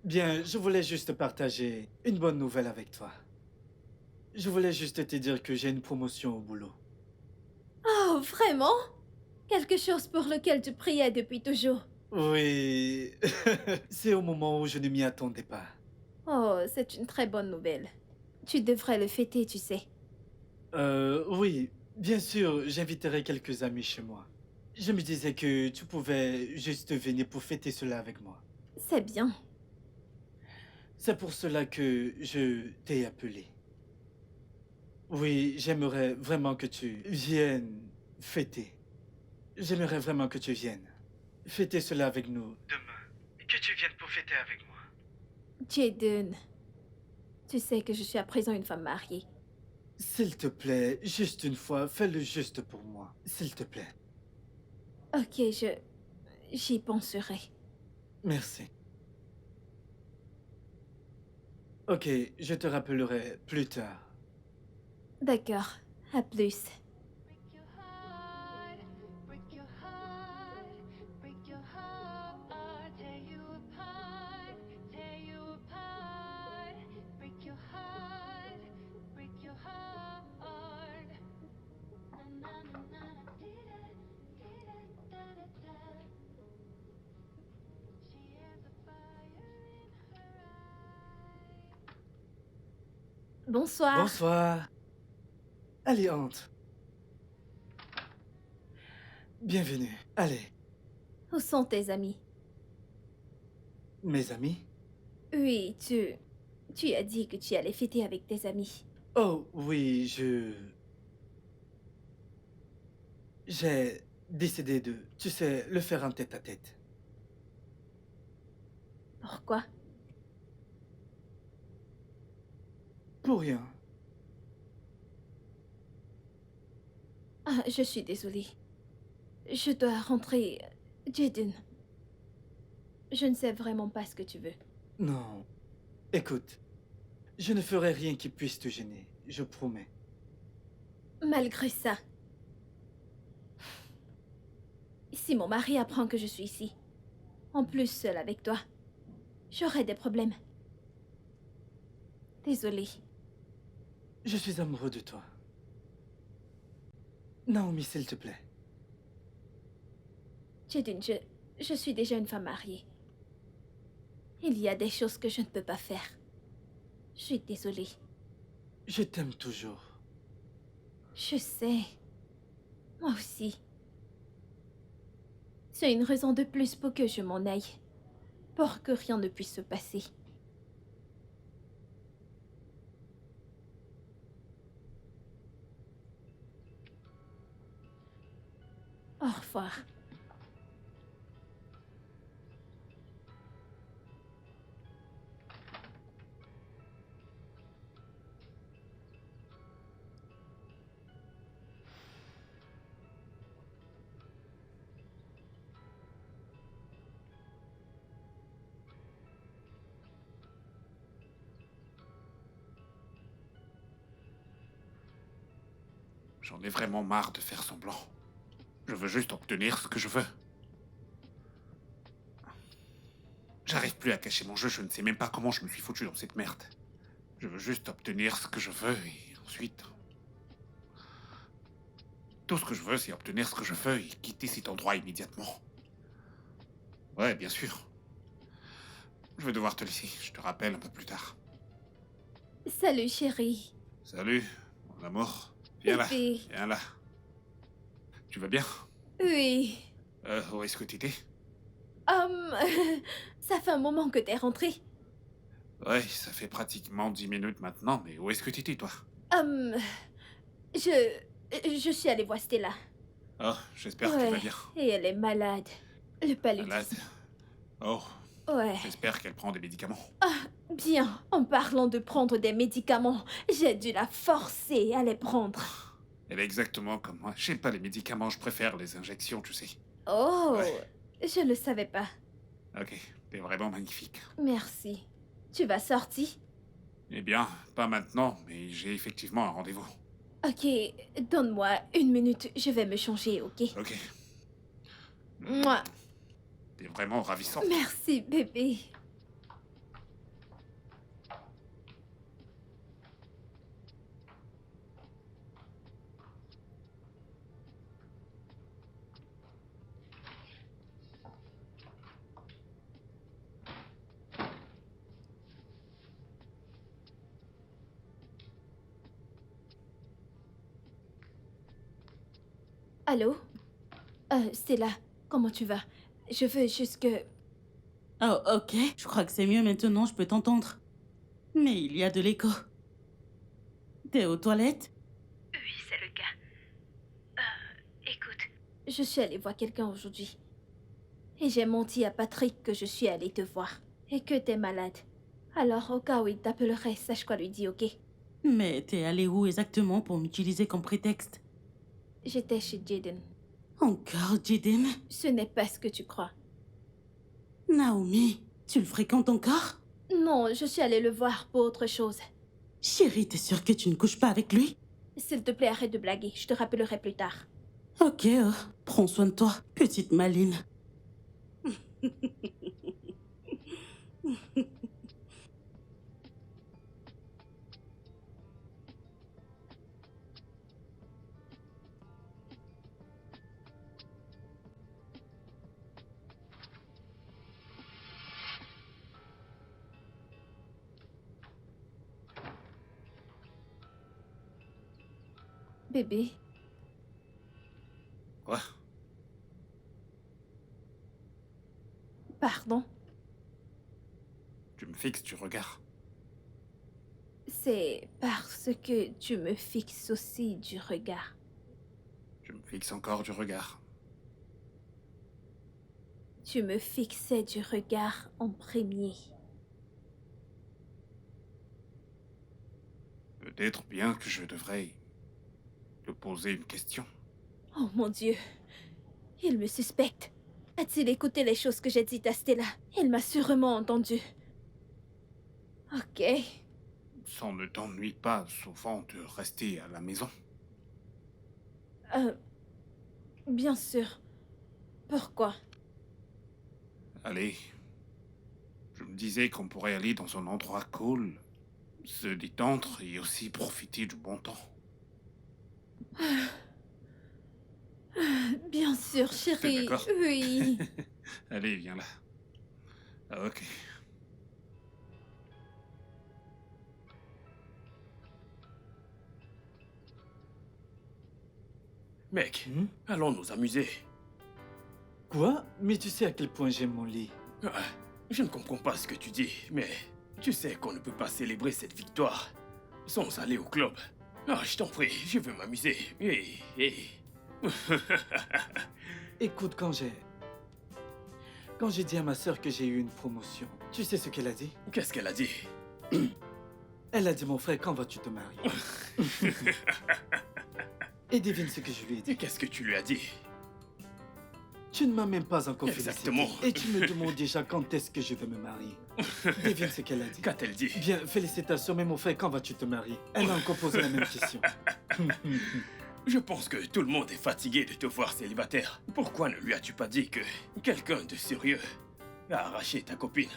bien, je voulais juste partager une bonne nouvelle avec toi. Je voulais juste te dire que j'ai une promotion au boulot. Oh, vraiment? Quelque chose pour lequel tu priais depuis toujours. Oui, c'est au moment où je ne m'y attendais pas. Oh, c'est une très bonne nouvelle. Tu devrais le fêter, tu sais. Oui, bien sûr, j'inviterai quelques amis chez moi. Je me disais que tu pouvais juste venir pour fêter cela avec moi. C'est bien. C'est pour cela que je t'ai appelé. Oui, j'aimerais vraiment que tu viennes fêter. J'aimerais vraiment que tu viennes fêter cela avec nous demain. Que tu viennes pour fêter avec moi. Jaden, tu sais que je suis à présent une femme mariée. S'il te plaît, juste une fois, fais-le juste pour moi. S'il te plaît. Ok, j'y penserai. Merci. Ok, je te rappellerai plus tard. D'accord, à plus. Break your heart, break your heart, tear you apart, tear you apart. Break your heart, break your heart. Na na na na, dee da, da da da. She has a fire in her eye. Bonsoir. Bonsoir. Allez, entre. Bienvenue. Allez, Où sont tes amis? mes amis. Oui, tu as dit que tu allais fêter avec tes amis. Oh, oui, j'ai décidé de, tu sais, le faire en tête-à-tête. Pourquoi? Pour rien. Ah, je suis désolée. Je dois rentrer. Jaden. Je ne sais vraiment pas ce que tu veux. Non. Écoute, je ne ferai rien qui puisse te gêner, je promets. Malgré ça. Si mon mari apprend que je suis ici, en plus seule avec toi, j'aurai des problèmes. Désolée. Je suis amoureux de toi. Naomi, s'il te plaît. Jaden, je suis déjà une femme mariée. Il y a des choses que je ne peux pas faire. Je suis désolée. Je t'aime toujours. Je sais. Moi aussi. C'est une raison de plus pour que je m'en aille. Pour que rien ne puisse se passer. Au revoir. J'en ai vraiment marre de faire semblant. Je veux juste obtenir ce que je veux. J'arrive plus à cacher mon jeu, je ne sais même pas comment je me suis foutu dans cette merde. Je veux juste obtenir ce que je veux et ensuite... Tout ce que je veux, c'est obtenir ce que je veux et quitter cet endroit immédiatement. Ouais, bien sûr. Je vais devoir te laisser. Je te rappelle un peu plus tard. Salut, chérie. Salut, mon amour. Viens là. Bébé. Viens là. Tu vas bien? Oui. Où est-ce que t'étais? Hum, ça fait un moment que t'es rentré. Ouais, ça fait pratiquement 10 minutes maintenant, mais où est-ce que t'étais, toi? Hum, je suis allée voir Stella. Oh, j'espère que tu vas bien. Et elle est malade. Le paludisme. Malade? Oh, Ouais. j'espère qu'elle prend des médicaments. Bien, en parlant de prendre des médicaments, j'ai dû la forcer à les prendre. Elle est exactement comme moi. J'aime pas les médicaments, je préfère les injections, tu sais. Oh, Ouais. je ne savais pas. Ok, t'es vraiment magnifique. Merci. Tu vas sortir? Eh bien, pas maintenant, mais j'ai effectivement un rendez-vous. Ok, donne-moi 1 minute, je vais me changer, ok? Ok. Moi. T'es vraiment ravissante. Merci, bébé. Allô? Stella, comment tu vas? Je veux juste que... Oh, ok. Je crois que c'est mieux maintenant, je peux t'entendre. Mais il y a de l'écho. T'es aux toilettes? Oui, c'est le cas. Écoute. Je suis allée voir quelqu'un aujourd'hui. Et j'ai menti à Patrick que je suis allée te voir. Et que t'es malade. Alors, au cas où il t'appellerait, sache quoi lui dire, ok? Mais t'es allé où exactement pour m'utiliser comme prétexte? J'étais chez Jaden. Encore, Jaden? Ce n'est pas ce que tu crois. Naomi, tu le fréquentes encore? Non, je suis allée le voir pour autre chose. Chérie, t'es sûre que tu ne couches pas avec lui? S'il te plaît, arrête de blaguer. Je te rappellerai plus tard. Ok, prends soin de toi, petite maline. Bébé, Quoi? pardon. Tu me fixes du regard. C'est parce que tu me fixes aussi du regard. Tu me fixes encore du regard. Tu me fixais du regard en premier. Peut-être bien que je devrais te poser une question. Oh mon Dieu. Il me suspecte. A-t-il écouté les choses que j'ai dites à Stella? Il m'a sûrement entendu. Ok. Ça ne t'ennuie pas souvent de rester à la maison? Bien sûr. Pourquoi? Allez. Je me disais qu'on pourrait aller dans un endroit cool, se détendre et aussi profiter du bon temps. Bien sûr, chérie. d'accord? Oui. Allez, viens là. Ah, ok. Mec, Hmm? allons nous amuser. Quoi? Mais tu sais à quel point j'aime mon lit. Ah, je ne comprends pas ce que tu dis, mais tu sais qu'on ne peut pas célébrer cette victoire sans aller au club. Ah, je t'en prie, je veux m'amuser. Et... Écoute, quand j'ai dit à ma sœur que j'ai eu une promotion, tu sais ce qu'elle a dit? Qu'est-ce qu'elle a dit? Elle a dit, mon frère, quand vas-tu te marier? Et devine ce que je lui ai Et dit. qu'est-ce que tu lui as dit? Tu ne m'as même pas encore Exactement. félicité. Et tu me demandes déjà quand est-ce que je vais me marier. Devine ce qu'elle a dit. Qu'a-t-elle dit? Bien, félicitations, mais mon frère, quand vas-tu te marier? Elle a encore posé la même question. Je pense que tout le monde est fatigué de te voir célibataire. Pourquoi ne lui as-tu pas dit que quelqu'un de sérieux a arraché ta copine?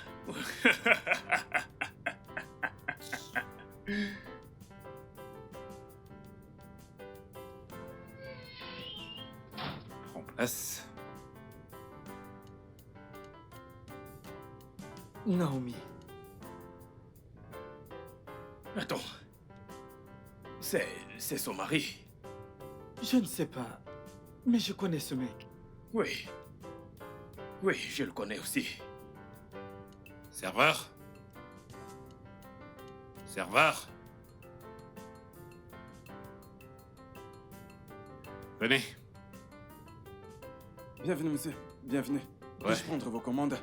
Prends place. Naomi. Attends. C'est son mari. Je ne sais pas, mais je connais ce mec. Oui. Oui, je le connais aussi. Serveur? Serveur? Venez. Bienvenue, monsieur. Bienvenue. Ouais. Puis-je prendre vos commandes?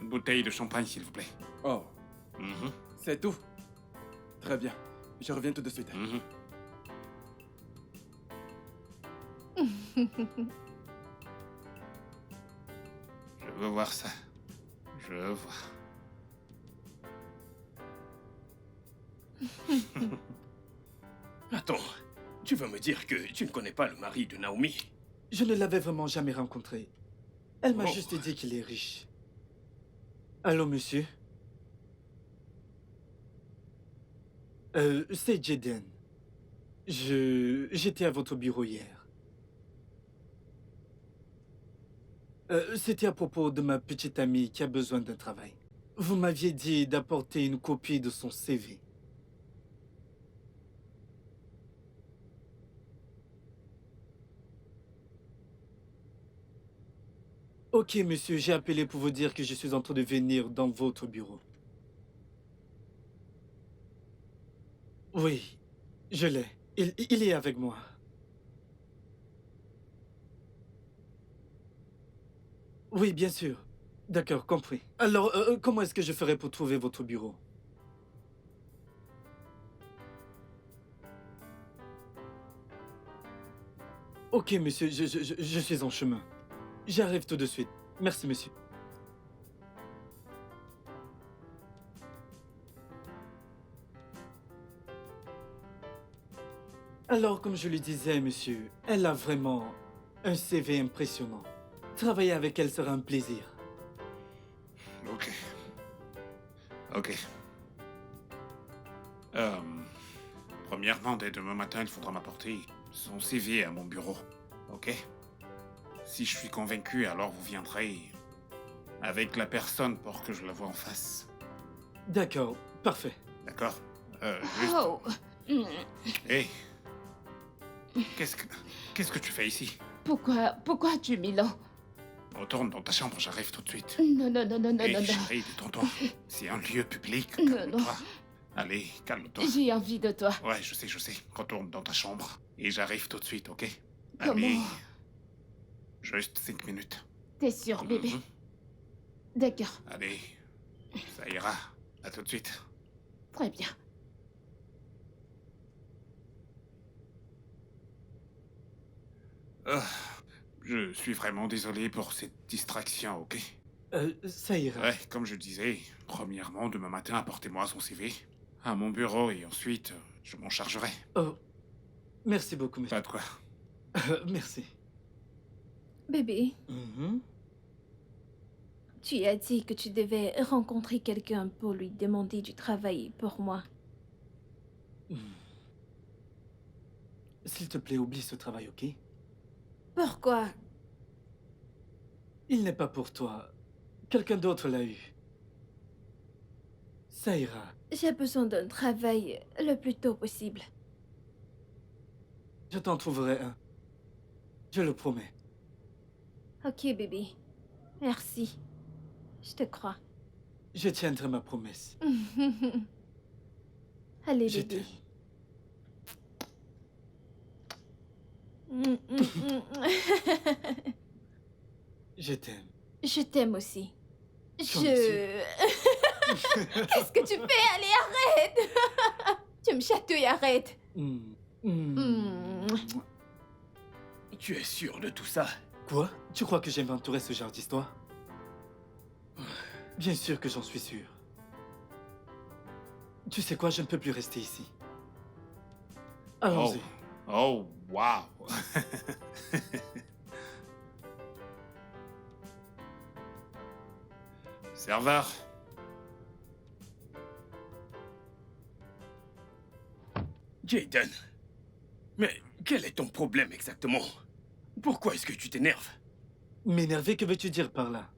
Une bouteille de champagne, s'il vous plaît. Oh, Mhm, c'est tout? Très bien. Je reviens tout de suite. mhm. Je veux voir ça. Je veux voir. Attends. Tu veux me dire que tu ne connais pas le mari de Naomi? Je ne l'avais vraiment jamais rencontré. Elle m'a Oh. juste dit qu'il est riche. Allô, monsieur? C'est Jaden. J'étais à votre bureau hier. C'était à propos de ma petite amie qui a besoin d'un travail. Vous m'aviez dit d'apporter une copie de son CV. Ok, monsieur, j'ai appelé pour vous dire que je suis en train de venir dans votre bureau. Oui, je l'ai. Il est avec moi. Oui, bien sûr. D'accord, compris. Alors, comment est-ce que je ferai pour trouver votre bureau? Ok, monsieur, je suis en chemin. J'arrive tout de suite. Merci, monsieur. Alors, comme je le disais, monsieur, elle a vraiment un CV impressionnant. Travailler avec elle sera un plaisir. Ok. Ok. Premièrement, dès demain matin, il faudra m'apporter son CV à mon bureau. Ok? Si je suis convaincu, alors vous viendrez avec la personne pour que je la voie en face. D'accord, parfait. D'accord? Juste... Oh. Hmm. Hey! Qu'est-ce que tu fais ici? Pourquoi tu Milan? Retourne dans ta chambre, j'arrive tout de suite. Non, non, non, non, non, Hey, non, non. chérie, détends-toi. C'est un lieu public, Non, calme-toi. non. Allez, calme-toi. J'ai envie de toi. Ouais, je sais. Retourne dans ta chambre. Et j'arrive tout de suite, ok? Comment? Allez. Juste 5 minutes. T'es sûr, bébé? Mhm. D'accord, Allez. Ça ira. À tout de suite. très bien. Ah, je suis vraiment désolé pour cette distraction, ok? Ça ira. Ouais, comme je disais, premièrement, demain matin, apportez-moi son CV à mon bureau et ensuite, je m'en chargerai. Oh, merci beaucoup, monsieur. Pas de quoi. Merci. Bébé, Mhm. tu as dit que tu devais rencontrer quelqu'un pour lui demander du travail pour moi. S'il te plaît, oublie ce travail, ok? Pourquoi? Il n'est pas pour toi. Quelqu'un d'autre l'a eu. Ça ira. J'ai besoin d'un travail le plus tôt possible. Je t'en trouverai un. Je le promets. Ok, bébé. Merci. Je te crois. Je tiendrai ma promesse. Allez, Je bébé. t'aime. Je t'aime. Je t'aime aussi. Toi Qu'est-ce que tu fais? Allez, arrête! Tu me chatouilles, arrête! Mm. Tu es sûr de tout ça? Quoi? Tu crois que j'inventerais ce genre d'histoire? Bien sûr que j'en suis sûr. Tu sais quoi? Je ne peux plus rester ici. Allons-y. Oh, wow. Serveur. Jaden. Mais quel est ton problème exactement? Pourquoi est-ce que tu t'énerves? M'énerver, que veux-tu dire par là?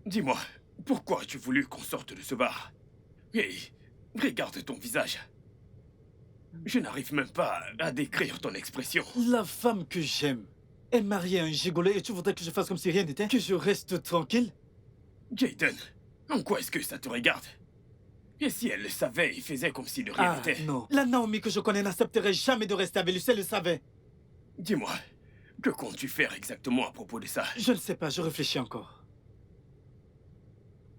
Dis-moi, Pourquoi as-tu voulu qu'on sorte de ce bar? Et regarde ton visage. Je n'arrive même pas à décrire ton expression. La femme que j'aime est mariée à un gigolo et tu voudrais que je fasse comme si rien n'était? Que je reste tranquille? Jaden, en quoi est-ce que ça te regarde? Et si elle le savait et faisait comme si de rien Ah, n'était? non. La Naomi que je connais n'accepterait jamais de rester avec lui, si elle le savait. Dis-moi, que comptes-tu faire exactement à propos de ça? Je ne sais pas, je réfléchis encore.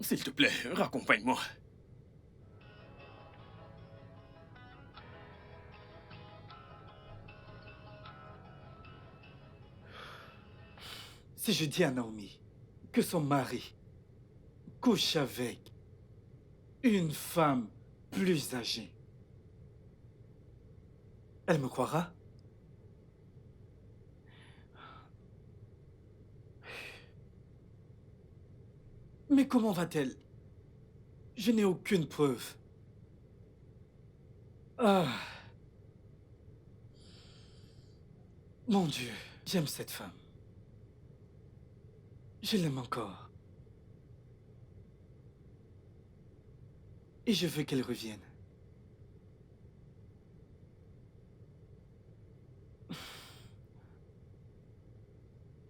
S'il te plaît, raccompagne-moi. Si je dis à Naomi que son mari couche avec une femme plus âgée, elle me croira? Mais comment va-t-elle? Je n'ai aucune preuve. Ah. Mon Dieu, j'aime cette femme. Je l'aime encore. Et je veux qu'elle revienne.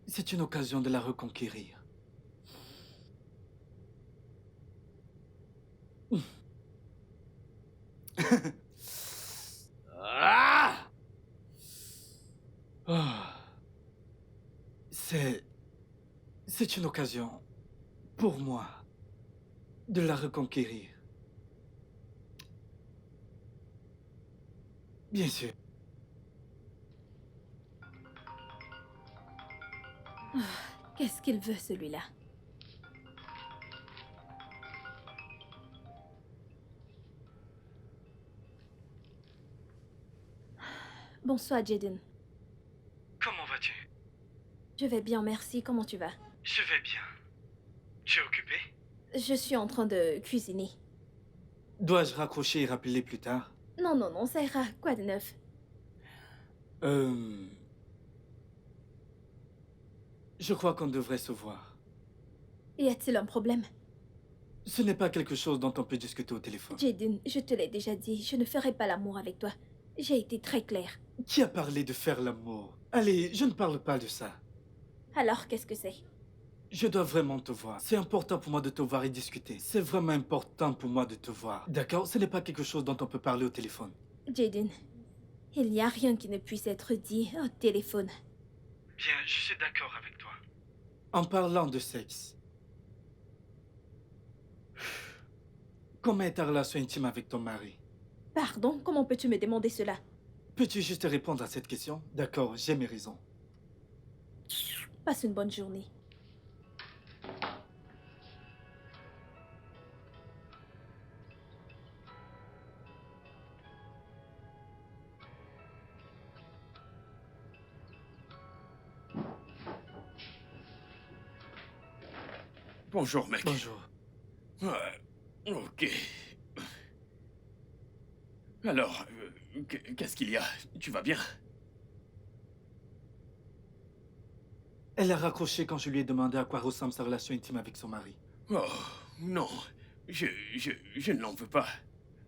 C'est une occasion de la reconquérir. Ah! Ah. C'est une occasion pour moi de la reconquérir. Bien sûr. Qu'est-ce qu'il veut, celui-là? Bonsoir, Jaden. Comment vas-tu? Je vais bien, merci. Comment tu vas? Je vais bien. Tu es occupé? Je suis en train de cuisiner. Dois-je raccrocher et rappeler plus tard? Non, non, non, ça ira. Quoi de neuf? Je crois qu'on devrait se voir. Y a-t-il un problème? Ce n'est pas quelque chose dont on peut discuter au téléphone. Jaden, je te l'ai déjà dit, je ne ferai pas l'amour avec toi. J'ai été très claire. Qui a parlé de faire l'amour? Allez, je ne parle pas de ça. Alors, qu'est-ce que c'est? Je dois vraiment te voir. C'est important pour moi de te voir et discuter. C'est vraiment important pour moi de te voir. D'accord? Ce n'est pas quelque chose dont on peut parler au téléphone. Jaden, il n'y a rien qui ne puisse être dit au téléphone. Bien, je suis d'accord avec toi. En parlant de sexe, comment est ta relation intime avec ton mari? Pardon, comment peux-tu me demander cela? Peux-tu juste répondre à cette question? D'accord, j'ai mes raisons. Passe une bonne journée. Bonjour, mec. Bonjour. Ok. Alors, qu'est-ce qu'il y a? Tu vas bien? Elle a raccroché quand je lui ai demandé à quoi ressemble sa relation intime avec son mari. Oh, non. Je ne l'en veux pas.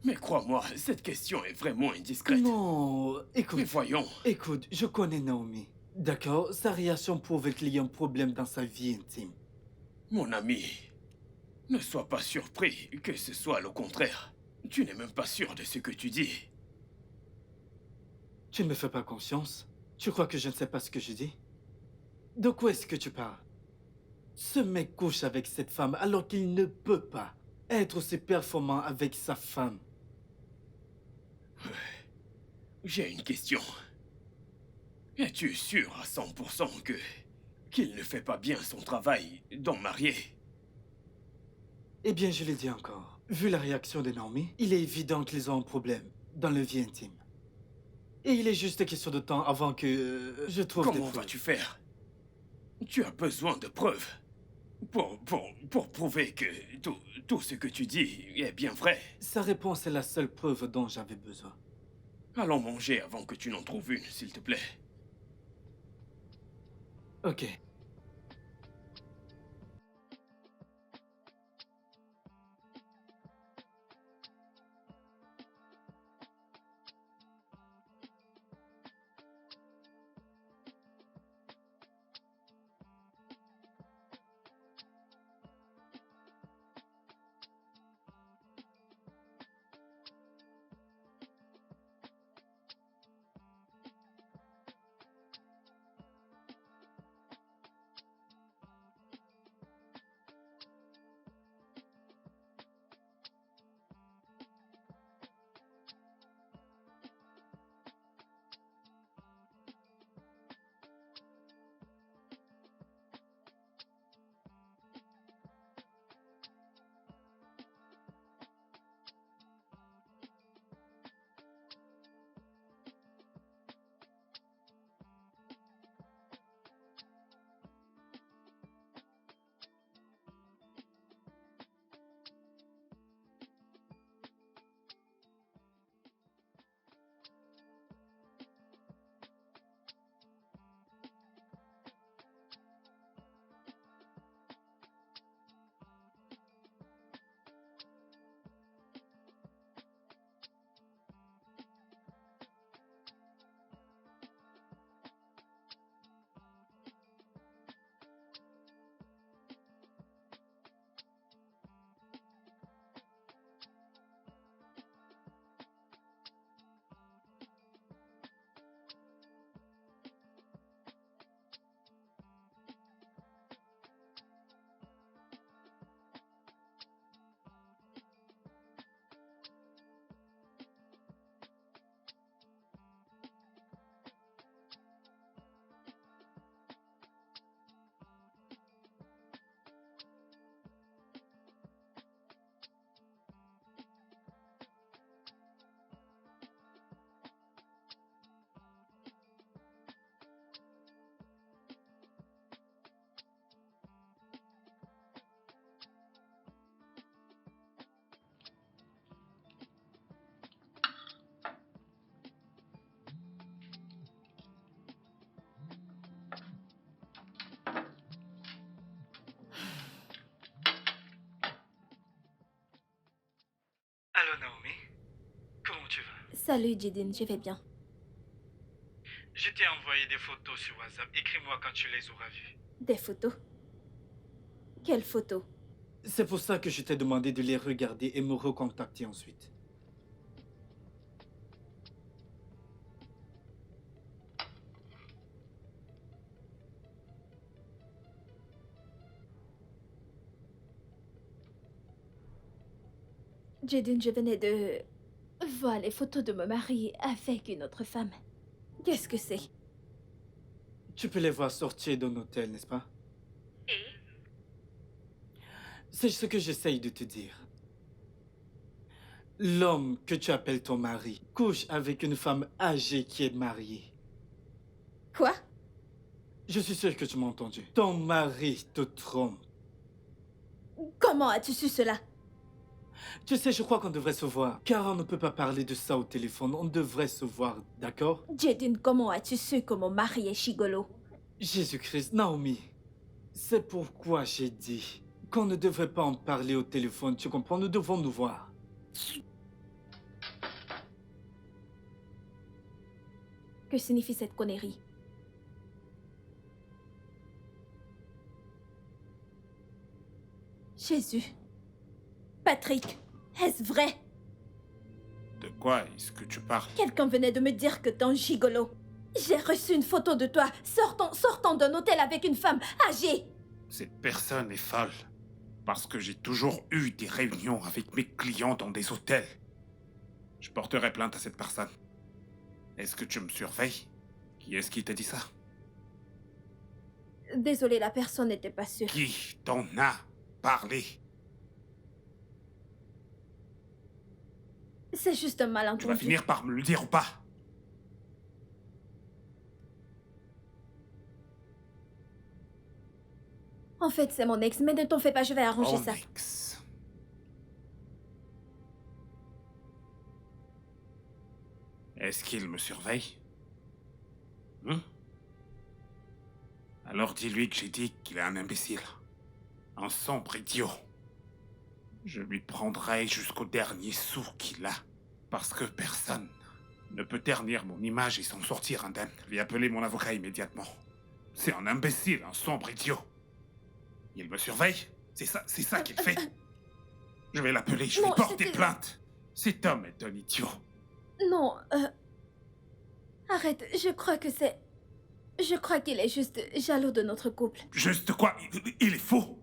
Mais crois-moi, cette question est vraiment indiscrète. Non, écoute. Mais voyons. Écoute, je connais Naomi. D'accord? Sa réaction prouve qu'il y a un problème dans sa vie intime. Mon ami, ne sois pas surpris que ce soit le contraire. Tu n'es même pas sûr de ce que tu dis. Tu ne me fais pas confiance? Tu crois que je ne sais pas ce que je dis? De quoi est-ce que tu parles? Ce mec couche avec cette femme alors qu'il ne peut pas être aussi performant avec sa femme. J'ai une question. Es-tu sûr à 100% qu'il ne fait pas bien son travail d'homme marié? Eh bien, je l'ai dit encore. Vu la réaction de Naomi, il est évident qu'ils ont un problème dans le vie intime. Et il est juste question de temps avant que je trouve des Comment preuves. vas-tu faire? Tu as besoin de preuves pour prouver que tout ce que tu dis est bien vrai. Sa réponse est la seule preuve dont j'avais besoin. Allons manger avant que tu n'en trouves une, s'il te plaît. Ok. Salut Jidin, je vais bien. Je t'ai envoyé des photos sur WhatsApp. Écris-moi quand tu les auras vues. Des photos? Quelles photos? C'est pour ça que je t'ai demandé de les regarder et me recontacter ensuite. Jidin, je venais de voir les photos de mon mari avec une autre femme. Qu'est-ce que c'est? Tu peux les voir sortir d'un hôtel, n'est-ce pas? C'est ce que j'essaye de te dire. L'homme que tu appelles ton mari couche avec une femme âgée qui est mariée. Quoi? Je suis sûr que tu m'as entendu. Ton mari te trompe. Comment as-tu su cela? Tu sais, je crois qu'on devrait se voir. Car on ne peut pas parler de ça au téléphone. On devrait se voir, d'accord? Jidin, comment as-tu su que mon mari est gigolo? Jésus-Christ, Naomi. C'est pourquoi j'ai dit qu'on ne devrait pas en parler au téléphone. Tu comprends? Nous devons nous voir. Que signifie cette connerie? Jésus. Patrick, est-ce vrai? De quoi est-ce que tu parles? Quelqu'un venait de me dire que t'es un gigolo. J'ai reçu une photo de toi sortant d'un hôtel avec une femme âgée. Cette personne est folle. Parce que j'ai toujours eu des réunions avec mes clients dans des hôtels. Je porterai plainte à cette personne. Est-ce que tu me surveilles? Qui est-ce qui t'a dit ça? Désolée, la personne n'était pas sûre. Qui t'en a parlé? C'est juste un Tu malentendu. vas finir par me le dire ou pas? En fait, c'est mon ex, mais ne t'en fais pas, je vais arranger Mon ça. ex. Est-ce qu'il me surveille? Alors dis-lui que j'ai dit qu'il est un imbécile. Un sombre idiot. Je lui prendrai jusqu'au dernier sou qu'il a. Parce que personne ne peut ternir mon image et s'en sortir indemne. Je vais appeler mon avocat immédiatement. C'est un imbécile, un sombre idiot. Il me surveille? C'est ça qu'il fait? Je vais l'appeler, je vais Non, porter c'était- plainte. Cet homme est un idiot. Non, arrête, je crois que c'est... Je crois qu'il est juste jaloux de notre couple. Juste quoi? Il est faux.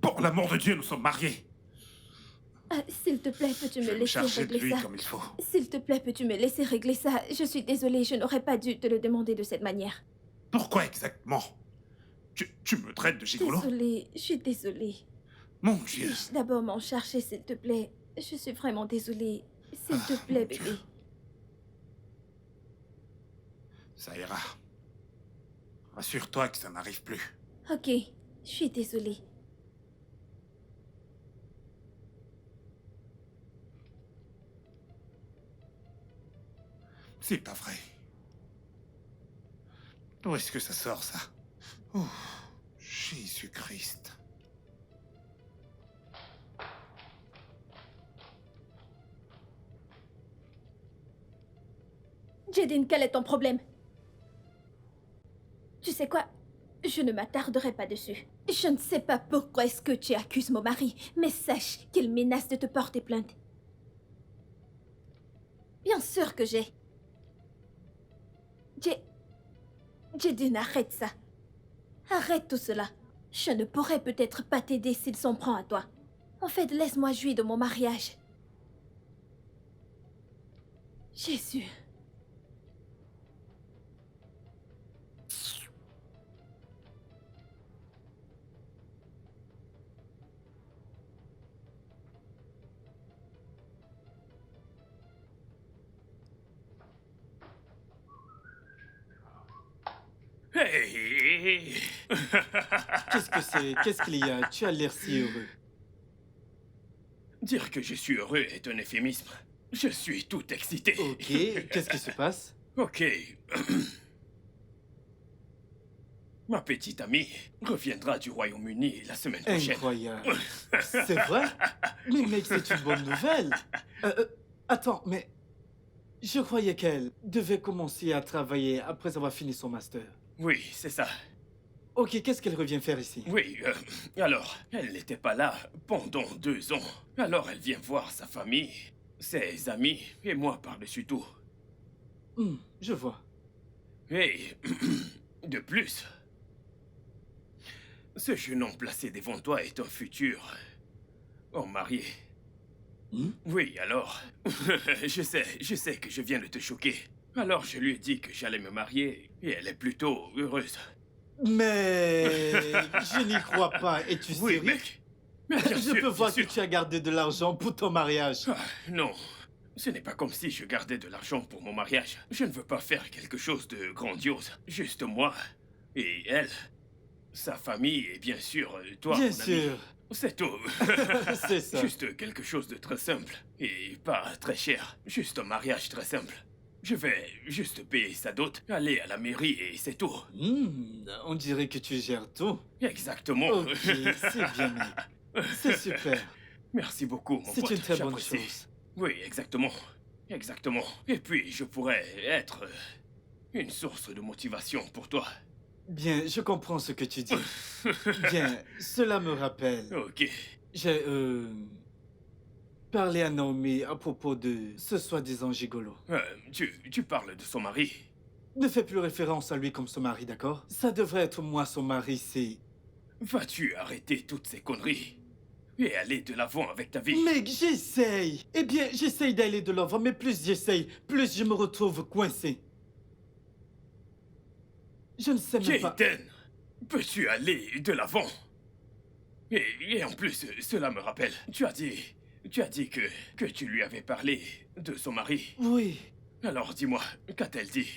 Pour l'amour de Dieu, nous sommes mariés. S'il te plaît, peux-tu Je me vais me laisser charger de régler lui ça? comme il faut. S'il te plaît, peux-tu me laisser régler ça? Je suis désolée, je n'aurais pas dû te le demander de cette manière. Pourquoi exactement? Tu me traites de gigolo? Désolée, je suis désolée. Mon Dieu. Puis-je d'abord m'en chercher, s'il te plaît? Je suis vraiment désolée. S'il te plaît, mon Dieu. bébé. Ça ira. Rassure-toi que ça n'arrive plus. Ok, je suis désolée. C'est pas vrai. D'où est-ce que ça sort, ça? Oh, Jésus-Christ. Jadine, quel est ton problème? Tu sais quoi? Je ne m'attarderai pas dessus. Je ne sais pas pourquoi est-ce que tu accuses mon mari, mais sache qu'il menace de te porter plainte. Bien sûr que j'ai. Jadine, arrête ça. Arrête tout cela. Je ne pourrais peut-être pas t'aider s'il s'en prend à toi. En fait, laisse-moi jouir de mon mariage. Jésus. Hey! Qu'est-ce que c'est? Qu'est-ce qu'il y a? Tu as l'air si heureux. Dire que je suis heureux est un euphémisme. Je suis tout excité. Ok, qu'est-ce qui se passe? Ok. Ma petite amie reviendra du Royaume-Uni la semaine prochaine. Incroyable. C'est vrai? Mais mec, c'est une bonne nouvelle. Attends, mais Je croyais qu'elle devait commencer à travailler après avoir fini son master. Oui, c'est ça. Ok, qu'est-ce qu'elle revient faire ici? Oui, alors, elle n'était pas là pendant 2 ans. Alors elle vient voir sa famille, ses amis et moi par-dessus tout. Je vois. Et de plus, ce jeune homme placé devant toi est un futur homme marié. Oui, alors, je sais que je viens de te choquer. Alors je lui ai dit que j'allais me marier et elle est plutôt heureuse. Mais je n'y crois pas. Es-tu Oui, sérieux? mec. Mais bien Je sûr, peux bien voir que sûr. tu as gardé de l'argent pour ton mariage. Ah, non, ce n'est pas comme si je gardais de l'argent pour mon mariage. Je ne veux pas faire quelque chose de grandiose. Juste moi et elle, sa famille et bien sûr toi, Bien mon sûr. ami. C'est tout. C'est ça. Juste quelque chose de très simple et pas très cher. Juste un mariage très simple. Je vais juste payer sa dot, aller à la mairie et c'est tout. On dirait que tu gères tout. Exactement. Ok, c'est bien, mec. C'est super. Merci beaucoup, mon C'est pote. une très bonne J'apprécie. chose. Oui, exactement. Exactement. Et puis, je pourrais être une source de motivation pour toi. Bien, je comprends ce que tu dis. Bien, cela me rappelle. Ok. J'ai parlé à Naomi à propos de ce soi-disant gigolo. Tu parles de son mari. Ne fais plus référence à lui comme son mari, d'accord? Ça devrait être moi son mari, c'est... Vas-tu arrêter toutes ces conneries et aller de l'avant avec ta vie? Mec, j'essaye. Eh bien, j'essaye d'aller de l'avant, mais plus j'essaye, plus je me retrouve coincé. Je ne sais même pas... Jaden, peux-tu aller de l'avant? Et en plus, cela me rappelle, tu as dit que tu lui avais parlé de son mari. Oui. Alors dis-moi, qu'a-t-elle dit?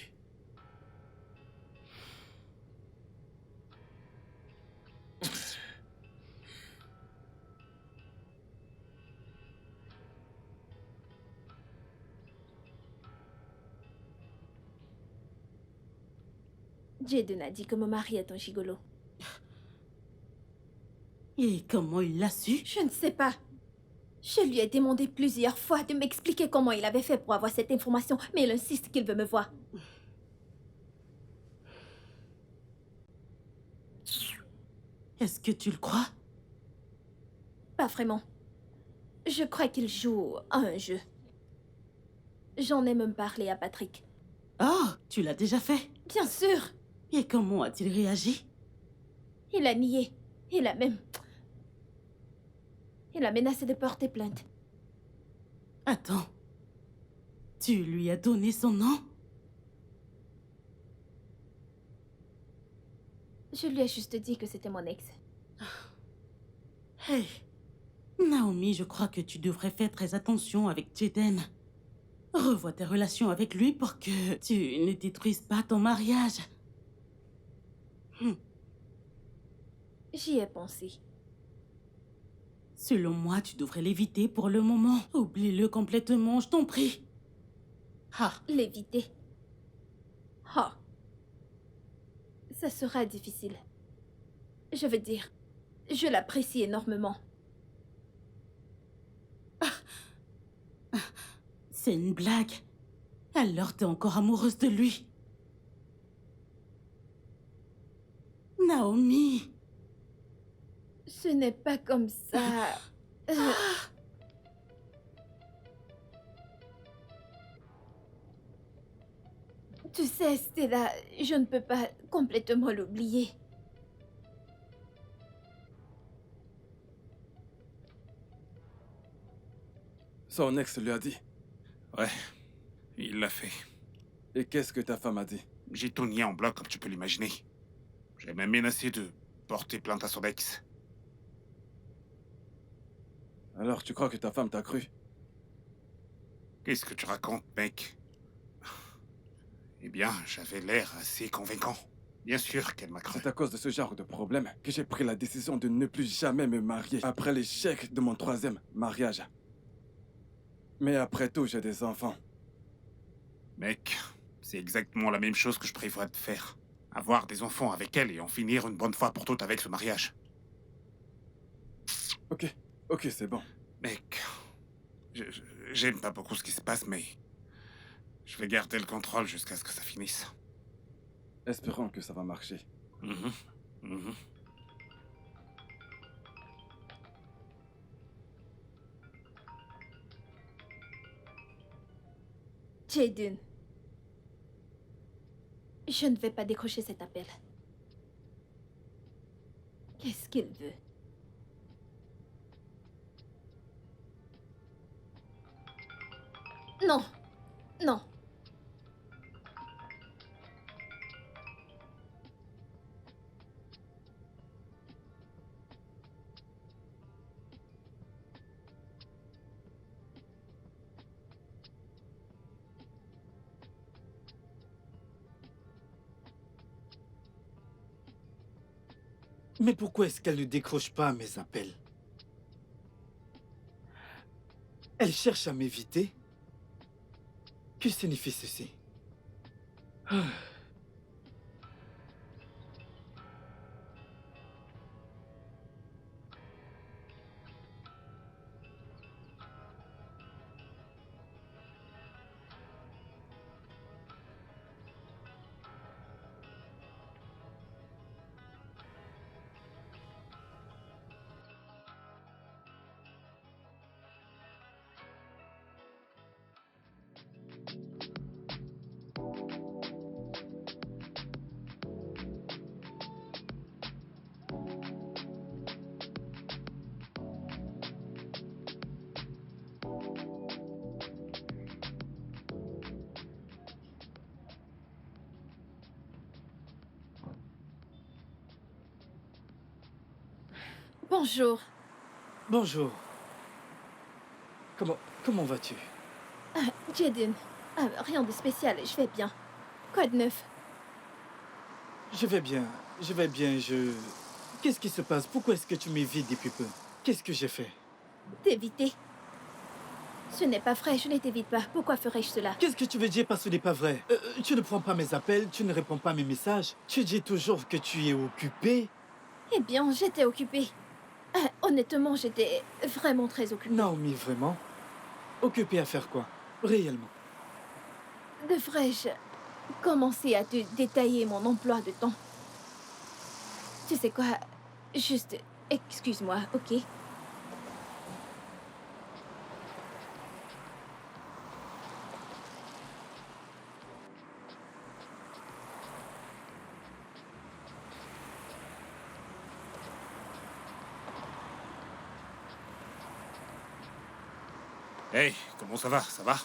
Jaden a dit que mon mari est un gigolo. Et comment il l'a su? Je ne sais pas. Je lui ai demandé plusieurs fois de m'expliquer comment il avait fait pour avoir cette information, mais il insiste qu'il veut me voir. Est-ce que tu le crois? Pas vraiment. Je crois qu'il joue à un jeu. J'en ai même parlé à Patrick. Oh, tu l'as déjà fait? Bien sûr, Et comment a-t-il réagi? il a nié. Il a même... Il a menacé de porter plainte. Attends. Tu lui as donné son nom? Je lui ai juste dit que c'était mon ex. Hey. Naomi, je crois que tu devrais faire très attention avec Jaden. Revois tes relations avec lui pour que tu ne détruises pas ton mariage. J'y ai pensé. Selon moi, tu devrais l'éviter pour le moment. Oublie-le complètement, je t'en prie. Ah, L'éviter. Oh. Ça sera difficile. Je veux dire, je l'apprécie énormément. c'est une blague. Alors t'es encore amoureuse de lui. Naomi. Ce n'est pas comme ça. Tu sais, Stella, je ne peux pas complètement l'oublier. Son ex lui a dit. Ouais, il l'a fait. Et qu'est-ce que ta femme a dit? J'ai tout nié en bloc, comme tu peux l'imaginer. J'ai même menacé de porter plainte à son ex. Alors tu crois que ta femme t'a cru? Qu'est-ce que tu racontes, mec? Eh bien, j'avais l'air assez convaincant. Bien sûr qu'elle m'a cru. C'est à cause de ce genre de problème que j'ai pris la décision de ne plus jamais me marier après l'échec de mon 3e mariage. Mais après tout, j'ai des enfants. Mec, c'est exactement la même chose que je prévois de faire. Avoir des enfants avec elle et en finir une bonne fois pour toutes avec ce mariage. Ok, c'est bon. Mec, j'aime pas beaucoup ce qui se passe, mais Je vais garder le contrôle jusqu'à ce que ça finisse. Espérons que ça va marcher. Mhm. Mhm. Jaden, je ne vais pas décrocher cet appel. Qu'est-ce qu'il veut? Non, non. Mais pourquoi est-ce qu'elle ne décroche pas mes appels? Elle cherche à m'éviter? Que signifie ceci? Ah. Bonjour. Bonjour. Comment vas-tu? Jaden. Rien de spécial, je vais bien. Quoi de neuf? Je vais bien, Qu'est-ce qui se passe? Pourquoi est-ce que tu m'évites depuis peu? Qu'est-ce que j'ai fait? T'éviter? Ce n'est pas vrai, je ne t'évite pas. Pourquoi ferais-je cela? Qu'est-ce que tu veux dire par ce n'est pas vrai? Tu ne prends pas mes appels, tu ne réponds pas à mes messages. Tu dis toujours que tu es occupé. Eh bien, j'étais occupée. Honnêtement, j'étais vraiment très occupée. Naomi, vraiment? Occupé à faire quoi? Réellement? Devrais-je commencer à te détailler mon emploi de temps? Tu sais quoi? Juste, excuse-moi, ok? Hey, comment ça va? Ça va?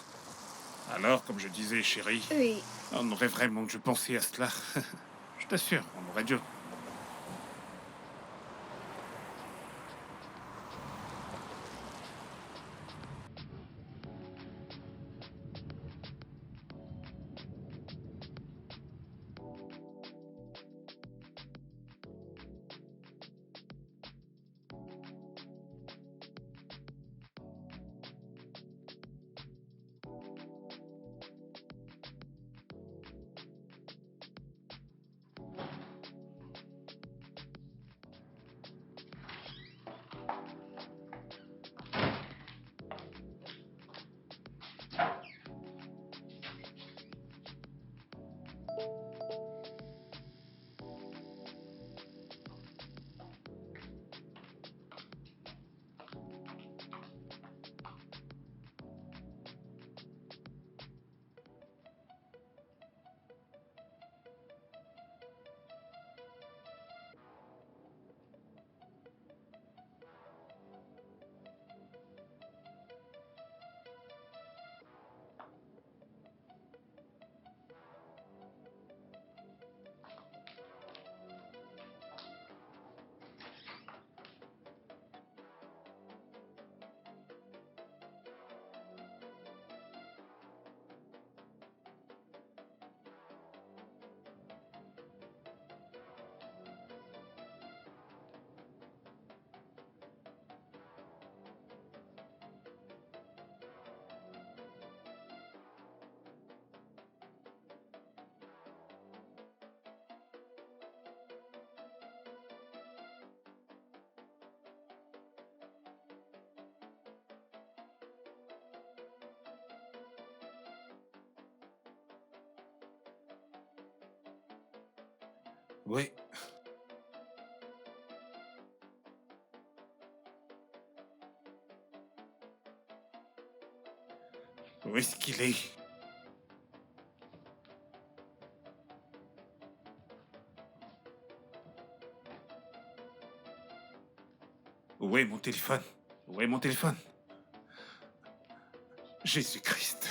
Alors, comme je disais, chérie, Oui. on aurait vraiment dû penser à cela. Je t'assure, on aurait dû. Oui. Où est-ce qu'il est? Où est mon téléphone? Où est mon téléphone? Jésus-Christ.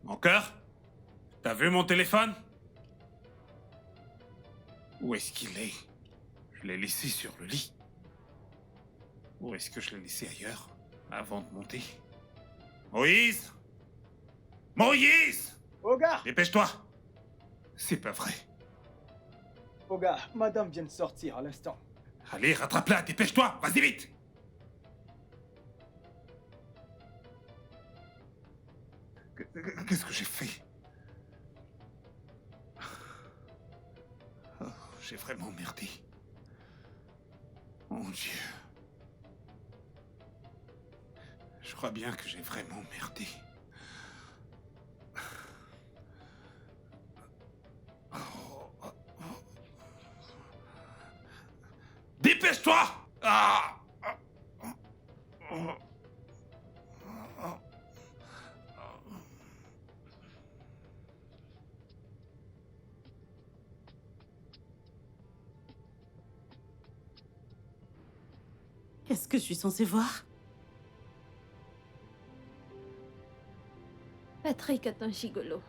Mon cœur? T'as vu mon téléphone? Où est-ce qu'il est? Je l'ai laissé sur le lit. Où est-ce que je l'ai laissé ailleurs, avant de monter? Moïse? Moïse! Oga! Dépêche-toi! C'est pas vrai. Oga, madame vient de sortir à l'instant. Allez, rattrape-la, dépêche-toi, vas-y vite! Qu'est-ce que j'ai fait? Oh, j'ai vraiment merdé. Mon Dieu. Je crois bien que j'ai vraiment merdé. Dépêche-toi! Ah! Qu'est-ce que je suis censée voir? Patrick est un gigolo.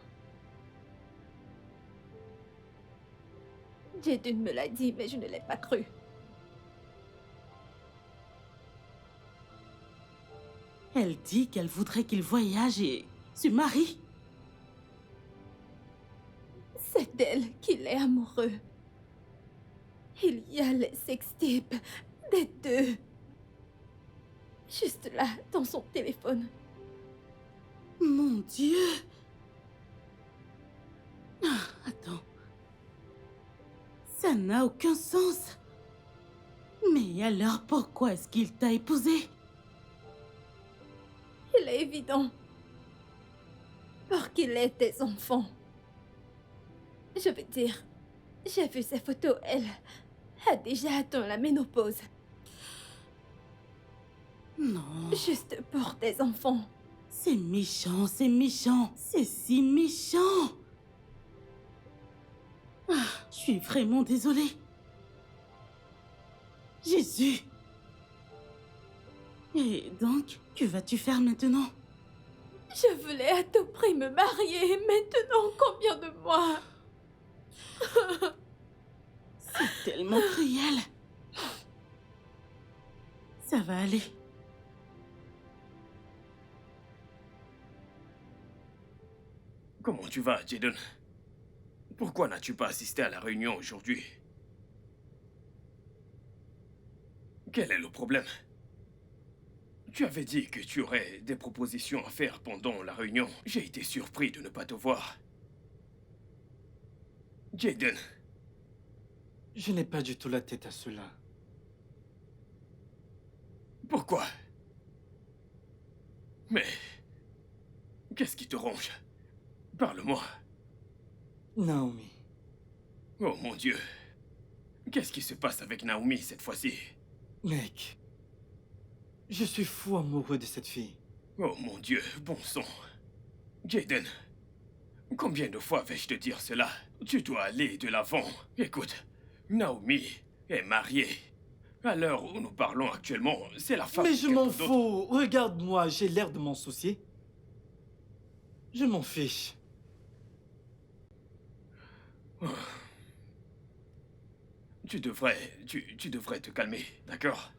Jaden me l'a dit, mais je ne l'ai pas cru. Elle dit qu'elle voudrait qu'il voyage et se marie. C'est d'elle qu'il est amoureux. Il y a les sextapes des deux. Juste là, dans son téléphone. Mon Dieu! Ah, attends. Ça n'a aucun sens. Mais alors pourquoi est-ce qu'il t'a épousée? Il est évident. Pour qu'il ait des enfants. Je veux dire, j'ai vu ses photos, elle a déjà atteint la ménopause. Non. Juste pour des enfants. C'est méchant, c'est méchant. C'est si méchant. Ah, je suis vraiment désolée. Jésus. Et donc, que vas-tu faire maintenant? Je voulais à tout prix me marier. Maintenant, combien de mois? C'est tellement cruel. Ça va aller. Comment tu vas, Jaden? Pourquoi n'as-tu pas assisté à la réunion aujourd'hui? Quel est le problème? Tu avais dit que tu aurais des propositions à faire pendant la réunion. J'ai été surpris de ne pas te voir. Jaden, Je n'ai pas du tout la tête à cela. pourquoi? Mais... qu'est-ce qui te ronge? Parle-moi. Naomi, Oh mon Dieu. Qu'est-ce qui se passe avec Naomi cette fois-ci? mec, je suis fou amoureux de cette fille. Oh mon Dieu, bon sang. Jaden, combien de fois vais-je te dire cela? Tu dois aller de l'avant. Écoute, Naomi est mariée. À l'heure où nous parlons actuellement, c'est la femme Mais de je m'en quelqu'un d'autre. fous. Regarde-moi, j'ai l'air de m'en soucier. Je m'en fiche. Tu devrais te calmer, d'accord?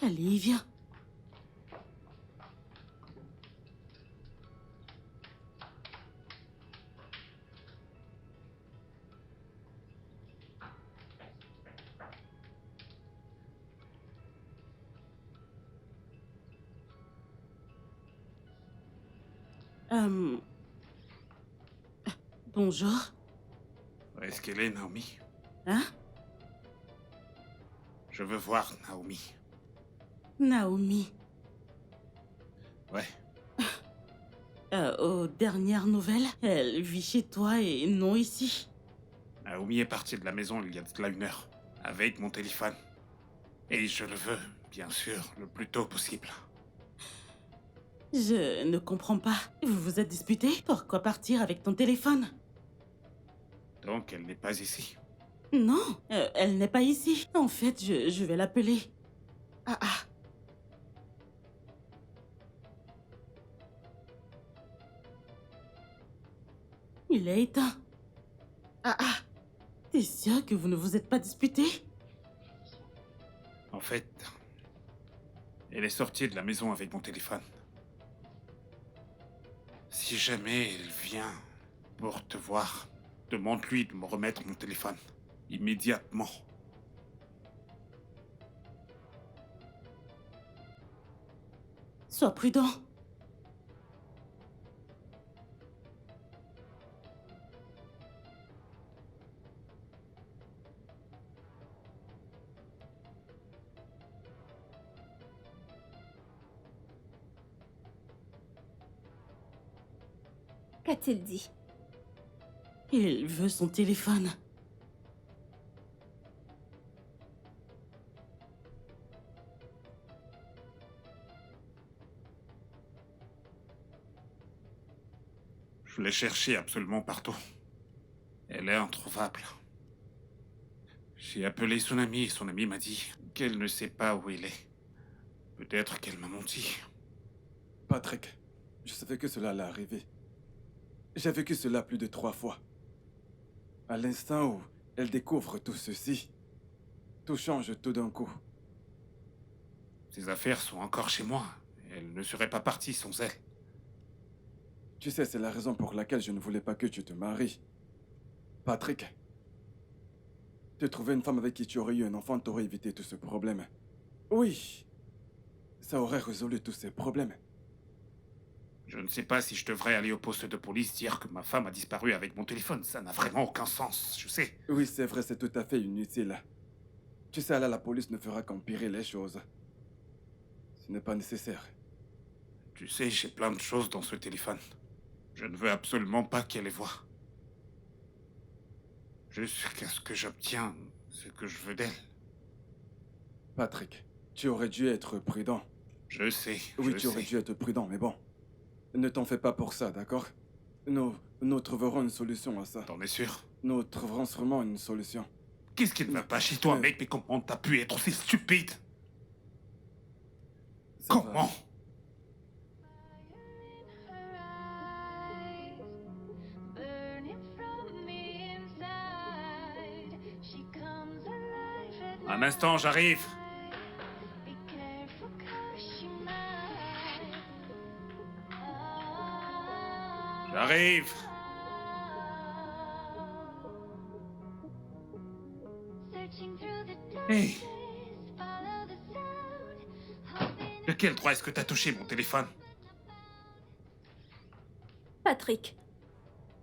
Allez, viens. Euh... Bonjour. Est-ce qu'elle est, Naomi? Hein? Je veux voir Naomi. Naomi. Ouais. Aux dernières nouvelles, elle vit chez toi et non ici. Naomi est partie de la maison il y a de cela 1 heure, avec mon téléphone. Et je le veux, bien sûr, le plus tôt possible. Je ne comprends pas. Vous vous êtes disputé? Pourquoi partir avec ton téléphone? Donc elle n'est pas ici. Non, elle n'est pas ici. En fait, je vais l'appeler. Ah ah. Il est éteint. Ah ah. T'es sûr que vous ne vous êtes pas disputé? En fait, elle est sortie de la maison avec mon téléphone. Si jamais elle vient pour te voir, demande-lui de me remettre mon téléphone. Immédiatement. Sois prudent. Qu'a-t-il dit? Il veut son téléphone. Je l'ai cherchée absolument partout. Elle est introuvable. J'ai appelé son amie et son amie m'a dit qu'elle ne sait pas où elle est. Peut-être qu'elle m'a menti. Patrick, je savais que cela allait arriver. J'ai vécu cela plus de 3 fois. À l'instant où elle découvre tout ceci, tout change tout d'un coup. Ses affaires sont encore chez moi. Elle ne serait pas partie sans elle. Tu sais, c'est la raison pour laquelle je ne voulais pas que tu te maries. Patrick, te trouver une femme avec qui tu aurais eu un enfant t'aurait évité tout ce problème. Oui, ça aurait résolu tous ces problèmes. Je ne sais pas si je devrais aller au poste de police dire que ma femme a disparu avec mon téléphone. Ça n'a vraiment aucun sens, je sais. Oui, c'est vrai, c'est tout à fait inutile. Tu sais, là, la police ne fera qu'empirer les choses. Ce n'est pas nécessaire. Tu sais, j'ai plein de choses dans ce téléphone. Je ne veux absolument pas qu'elle les voie. Jusqu'à ce que j'obtienne ce que je veux d'elle. Patrick, tu aurais dû être prudent. Je sais, Oui, je tu aurais sais. dû être prudent, mais bon. Ne t'en fais pas pour ça, d'accord? Nous trouverons une solution à ça. T'en es sûr? Nous trouverons sûrement une solution. Qu'est-ce qui ne va pas chez toi, Mais- mec? Mais comment t'as pu être aussi stupide? Ça va. Comment? Burning from the inside, she comes alive at Un instant, j'arrive. night. Be careful 'cause she might. J'arrive. Searching through the Hey, darkness, follow the sound, hoping de quel droit est-ce que t'as touché mon téléphone? Patrick,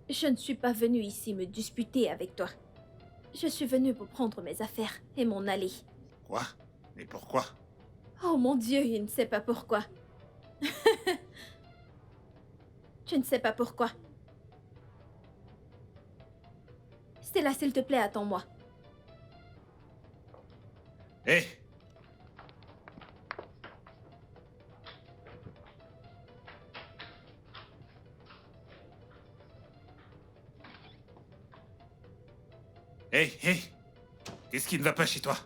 je ne suis pas venue ici me disputer avec toi. Je suis venue pour prendre mes affaires et m'en aller. Quoi? Mais pourquoi? Oh mon Dieu, il ne sait pas pourquoi. Tu ne sais pas pourquoi. Stella, s'il te plaît, attends-moi. Hé! Hé, hé! Qu'est-ce qui ne va pas chez toi?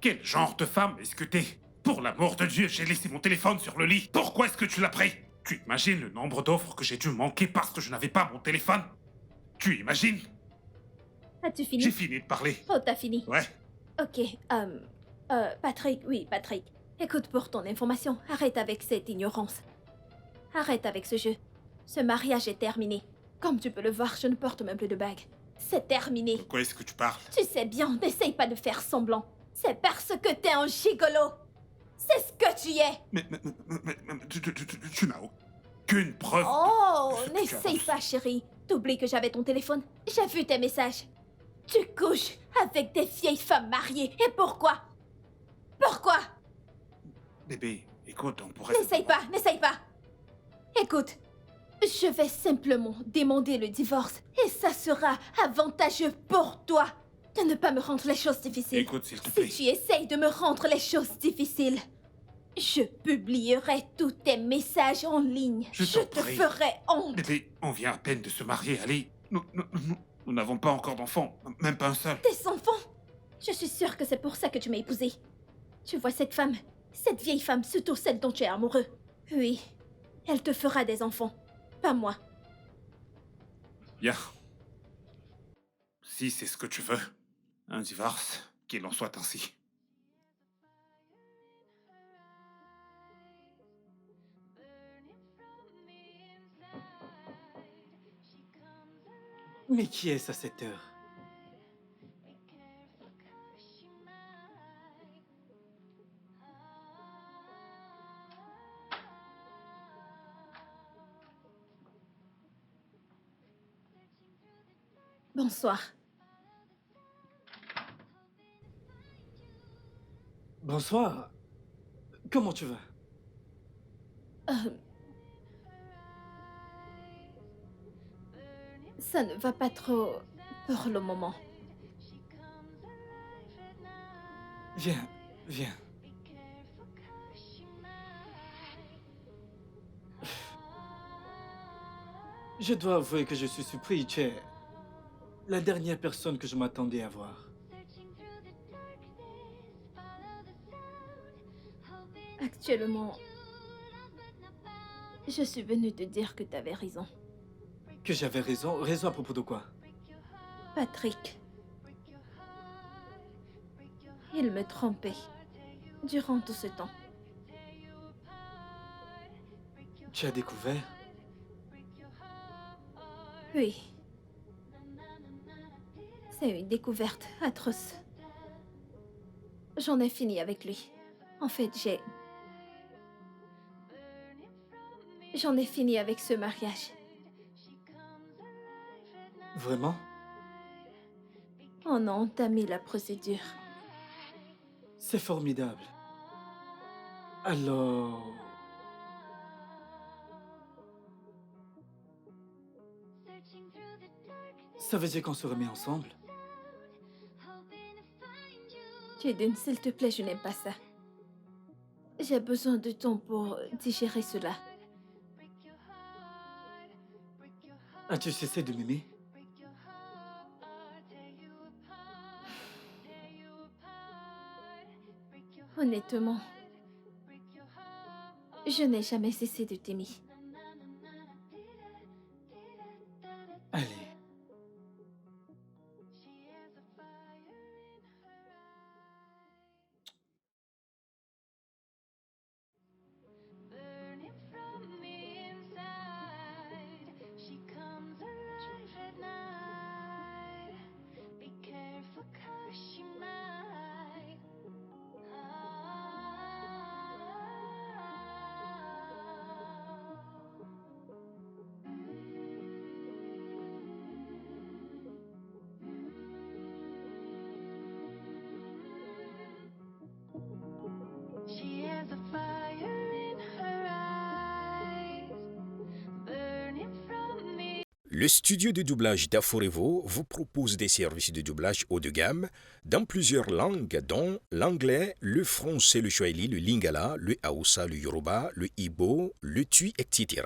Quel genre de femme est-ce que t'es? Pour l'amour de Dieu, j'ai laissé mon téléphone sur le lit. Pourquoi est-ce que tu l'as pris? Tu imagines le nombre d'offres que j'ai dû manquer parce que je n'avais pas mon téléphone? Tu imagines? As-tu fini? J'ai fini de parler. Oh, t'as fini. Ouais. Ok, Patrick, oui, Patrick. Écoute, pour ton information, arrête avec cette ignorance. Arrête avec ce jeu. Ce mariage est terminé. Comme tu peux le voir, je ne porte même plus de bague. C'est terminé. De quoi est-ce que tu parles? Tu sais bien, n'essaye pas de faire semblant. C'est parce que t'es un gigolo. C'est ce que tu es. Mais tu n'as aucune preuve. Oh, de ce que tu n'essaye avances. pas, chérie. T'oublies que j'avais ton téléphone. J'ai vu tes messages. Tu couches avec des vieilles femmes mariées. Et pourquoi? Pourquoi? Bébé, écoute, on pourrait... N'essaye pas, n'essaye pas. Écoute, je vais simplement demander le divorce. Et ça sera avantageux pour toi de ne pas me rendre les choses difficiles. Écoute, s'il te plaît. Si tu essayes de me rendre les choses difficiles, je publierai tous tes messages en ligne. Je Je t'en te prie. ferai honte. Bébé, on vient à peine de se marier, allez. Nous n'avons pas encore d'enfants, même pas un seul. Tes enfants? Je suis sûre que c'est pour ça que tu m'as épousée. Tu vois cette femme, cette vieille femme, surtout celle dont tu es amoureux. Oui, elle te fera des enfants, pas moi. Bien. Si c'est ce que tu veux, un divorce, qu'il en soit ainsi. Mais qui est-ce à cette heure? Bonsoir. Bonsoir. Comment tu vas? Ça ne va pas trop pour le moment. Viens, viens. Je dois avouer que je suis surpris, tu es la dernière personne que je m'attendais à voir. Actuellement, je suis venue te dire que tu avais raison. Que j'avais raison? Raison à propos de quoi? Patrick. Il me trompait durant tout ce temps. Tu as découvert? Oui. C'est une découverte atroce. J'en ai fini avec lui. En fait, j'en ai fini avec ce mariage. Vraiment? On a entamé la procédure. C'est formidable. Alors... Ça veut dire qu'on se remet ensemble? Jaden, s'il te plaît, je n'aime pas ça. J'ai besoin de temps pour digérer cela. As-tu cessé de m'aimer? Honnêtement, je n'ai jamais cessé de t'aimer. Allez. She has a fire in her eyes, burning from me. Le studio de doublage d'Aforevo vous propose des services de doublage haut de gamme dans plusieurs langues, dont l'anglais, le français, le swahili, le lingala, le hausa, le yoruba, le igbo, le tui, etc.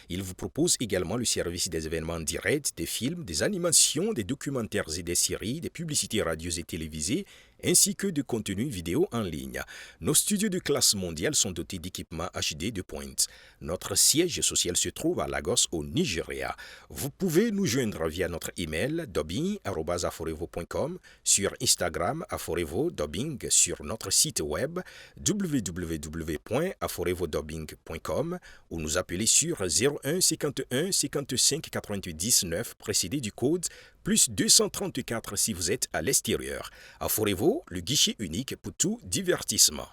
Il vous propose également le service des événements directs, des films, des animations, des documentaires et des séries, des publicités radio et télévisées, ainsi que de contenus vidéo en ligne. Nos studios de classe mondiale sont dotés d'équipements HD de pointe. Notre siège social se trouve à Lagos, au Nigeria. Vous pouvez nous joindre via notre email dubbing@aforevo.com, sur Instagram Aforevo Dubbing, sur notre site web www.aforevodubbing.com ou nous appeler sur 01 51 55 90 9 précédé du code plus 234 si vous êtes à l'extérieur. Aforevo, le guichet unique pour tout divertissement.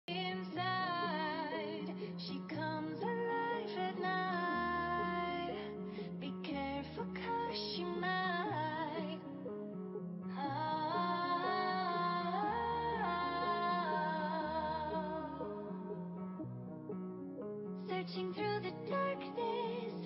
Inside, she comes alive at searching through the darkness